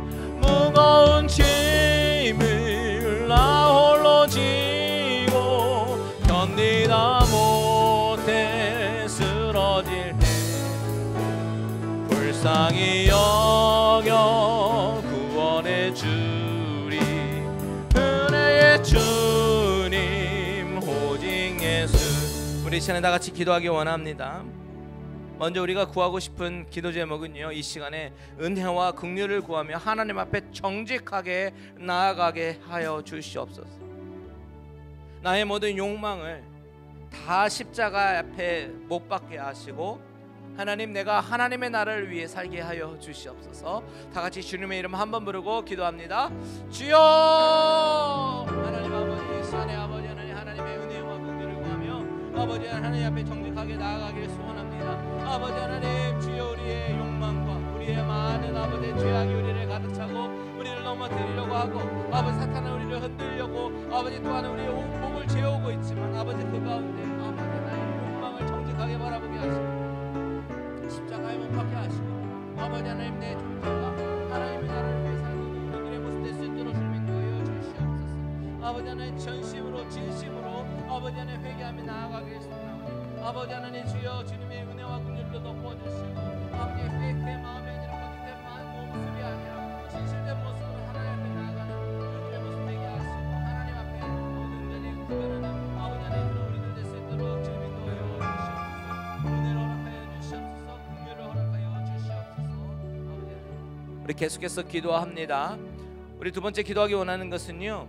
나 홀로 지고 견디다 못해 쓰러질 때 불쌍히 여겨 구원해 주리 은혜의 주 우리 시간에 다 같이 기도하기 원합니다. 먼저 우리가 구하고 싶은 기도 제목은요, 이 시간에 은혜와 긍휼을 구하며 하나님 앞에 정직하게 나아가게 하여 주시옵소서. 나의 모든 욕망을 다 십자가 앞에 못 박게 하시고 하나님, 내가 하나님의 나라를 위해 살게 하여 주시옵소서. 다 같이 주님의 이름 한번 부르고 기도합니다. 주여! 하나님 아버지, 시간에 아버지 하나님, 하나님의 은혜와 긍휼을 구하며 아버지 하나님 앞에 정직하게 나아가기를 소원합니다. 아버지 하나님, 주여, 우리의 욕망과 우리의 많은 아버지 죄악이 우리를 가득 차고 우리를 넘어뜨리려고 하고 아버지 사탄은 우리를 흔들려고 아버지 또한 우리의 온몸을 재우고 있지만 아버지 그 가운데 아버지 하나님 욕망을 정직하게 바라보게 하시고 십자가에 못 박게 하시고 아버지 하나님, 내 존재가 하나님의 나라를 위해 사는 우리들의 모습 될 수 있도록 주님 인도하여 주시옵소서. 아버지 하나님, 전심으로 진심으로 아버지 하나님 회개하며 나아가기를 소원합니다. 아버지 하나님, 주여 주님의 은혜와 긍휼로 덮어주시고 아버지 그 마음에 아니라 거짓된 모습이 아니라 진실된 모습으로 하나님 앞에 나아가는 우리들의 모습 되게 하시고 하나님 앞에 모든 자리 구별하는 아버지 하나님 우리들 될 수 있도록 주님 인도하여 주시옵소서. 은혜로 허락하여 주시옵소서. 긍휼을 허락하여 주시옵소서. 아버지 하나님, 우리 계속해서 기도합니다. 우리 두 번째 기도하기 원하는 것은요,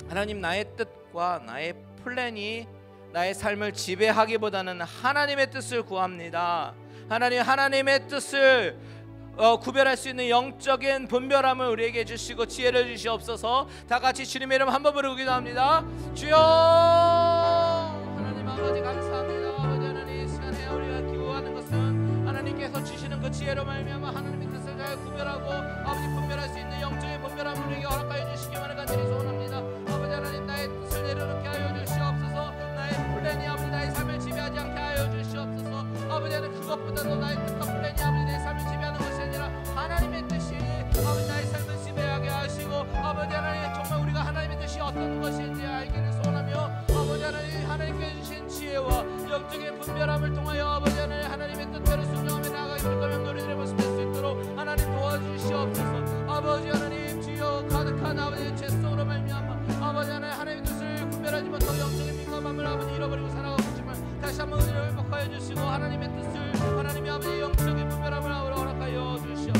하나님, 나의 뜻과 나의 플랜이 나의 삶을 지배하기보다는 하나님의 뜻을 구합니다. 하나님, 하나님의 뜻을 구별할 수 있는 영적인 분별함을 우리에게 주시고 지혜를 주시옵소서. 다 같이 주님의 이름 한번 부르고 기도합니다. 주여! 하나님 아버지, 감사합니다. 아버지 하나님, 이 시간에 우리가 기도하는 것은 하나님께서 주시는 그 지혜로 말미암아 하나님의 뜻을 잘 구별하고 아버지 분별할 수 있는 영적인 분별함을 우리에게 허락하여 주시기만을 간절히 소원합니다. 아버지 하나님, 나의 뜻을 내려놓게 하여 주시옵소서. 나의 플랜이 아버지 나의 삶을 지배하지 않게 하여 주시옵소서. 아버지 하나님, 그것보다도 나의 뜻과 플랜이 아버지 내 삶을 지배하는 것이 아니라 하나님의 뜻이 아버지 나의 삶을 지배하게 하시고 아버지 하나님, 정말 우리가 하나님의 뜻이 어떤 것인지 알기를 소원하며 아버지 하나님, 하나님께 주신 지혜와 영적인 분별함을 통하여 아버지 하나님, 하나님의 뜻대로 순종하며 나아가기 불가면 우리들의 모습 될 수 있도록 하나님 도와주시옵소서. 아버지 하나님, 주여 가득한 아버지의 죄 속으로 말미암아 아버지 하나님, 하나님의 뜻을 분별하지 못하고 영적인 민감함을 아버지 잃어버리고 살아가고 있지만 다시 한번 은혜를 회복하여 주시고 하나님의 뜻을 하나님의 아버지 영적인 분별함을 허락하여 주시옵소서.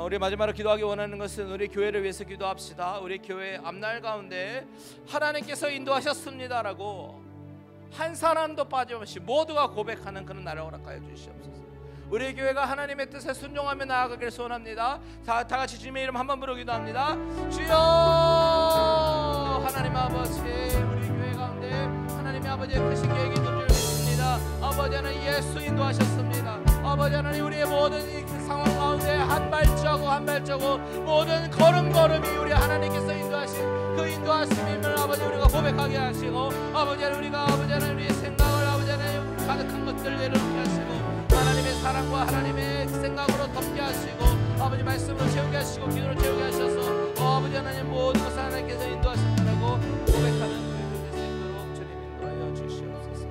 우리 마지막으로 기도하기 원하는 것은 우리 교회를 위해서 기도합시다. 우리 교회 앞날 가운데 하나님께서 인도하셨습니다라고 한 사람도 빠짐없이 모두가 고백하는 그런 날을 허락하여 주시옵소서. 우리 교회가 하나님의 뜻에 순종하며 나아가길 소원합니다. 다 같이 주님의 이름 한번 부르고 기도합니다. 주여! 하나님 아버지, 우리 교회 가운데 하나님의 아버지의 크신 계획이 있는 줄 믿습니다. 아버지 하나님, 예수 인도하셨습니다. 아버지 하나님, 우리의 모든 이 상황 가운데 한 발자국 한 발자국 모든 걸음걸음이 우리 하나님께서 인도하신 그 인도하심임을 아버지 우리가 고백하게 하시고 아버지 하나님, 우리가 아버지 하나님 우리의 생각을 아버지 하나님 가득한 것들을 내려놓게 하시고 하나님의 사랑과 하나님의 생각으로 덮게 하시고 아버지 말씀으로 채우게 하시고 기도로 채우게 하셔서 아버지 하나님 모든 것을 하나님께서 인도하신다라고 고백하는 우리들 될 수 있도록 주님 인도하여 주시옵소서.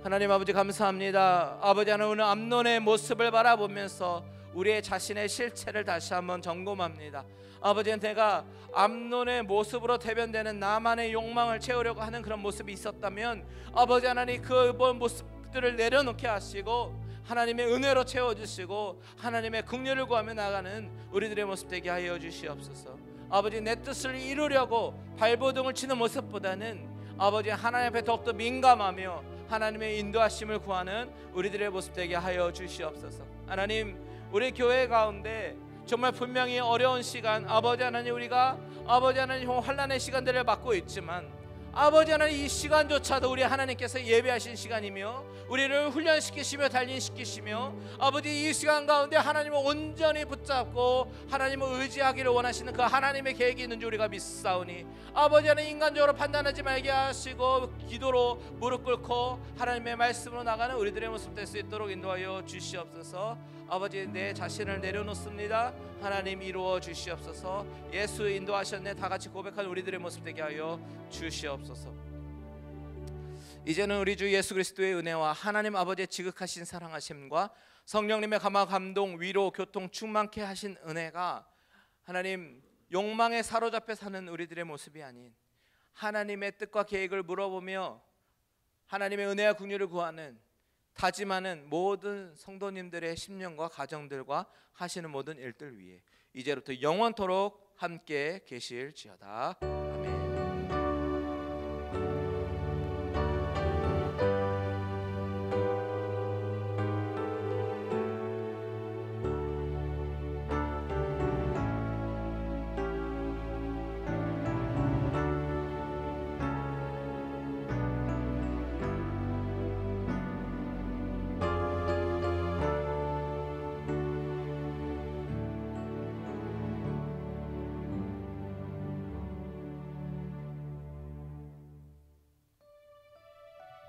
하나님 아버지, 감사합니다. 아버지 하나님, 오늘 암논의 모습을 바라보면서 우리의 자신의 실체를 다시 한번 점검합니다. 아버지, 내가 암논의 모습으로 대변되는 나만의 욕망을 채우려고 하는 그런 모습이 있었다면 아버지 하나님, 그 모습들을 내려놓게 하시고 하나님의 은혜로 채워주시고 하나님의 긍휼을 구하며 나가는 우리들의 모습 되게 하여 주시옵소서. 아버지, 내 뜻을 이루려고 발버둥을 치는 모습보다는 아버지 하나님 앞에 더욱더 민감하며 하나님의 인도하심을 구하는 우리들의 모습 되게 하여 주시옵소서. 하나님, 우리 교회 가운데 정말 분명히 어려운 시간, 아버지 하나님, 우리가 아버지 하나님 환난의 시간들을 맞고 있지만 아버지 하나님, 이 시간조차도 우리 하나님께서 예배하신 시간이며 우리를 훈련시키시며 단련시키시며 아버지 이 시간 가운데 하나님을 온전히 붙잡고 하나님을 의지하기를 원하시는 그 하나님의 계획이 있는 줄 우리가 믿사오니 아버지 하나님, 인간적으로 판단하지 말게 하시고 기도로 무릎 꿇고 하나님의 말씀으로 나가는 우리들의 모습 될 수 있도록 인도하여 주시옵소서. 아버지, 내 자신을 내려놓습니다. 하나님, 이루어 주시옵소서. 예수 인도하셨네. 다 같이 고백하는 우리들의 모습 되게 하여 주시옵소서. 이제는 우리 주 예수 그리스도의 은혜와 하나님 아버지의 지극하신 사랑하심과 성령님의 감화 감동 위로 교통 충만케 하신 은혜가 하나님 욕망에 사로잡혀 사는 우리들의 모습이 아닌 하나님의 뜻과 계획을 물어보며 하나님의 은혜와 긍휼을 구하는 다짐하는 모든 성도님들의 심령과 가정들과 하시는 모든 일들 위해 이제부터 영원토록 함께 계실지어다. 아멘.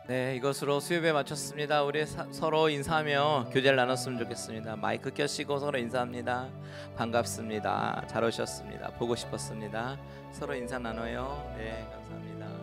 네, 이것으로 수요예배 마쳤습니다. 우리 서로 인사하며 교제를 나눴으면 좋겠습니다. 마이크 켜시고 서로 인사합니다. 반갑습니다. 잘 오셨습니다. 보고 싶었습니다. 서로 인사 나눠요. 네, 감사합니다.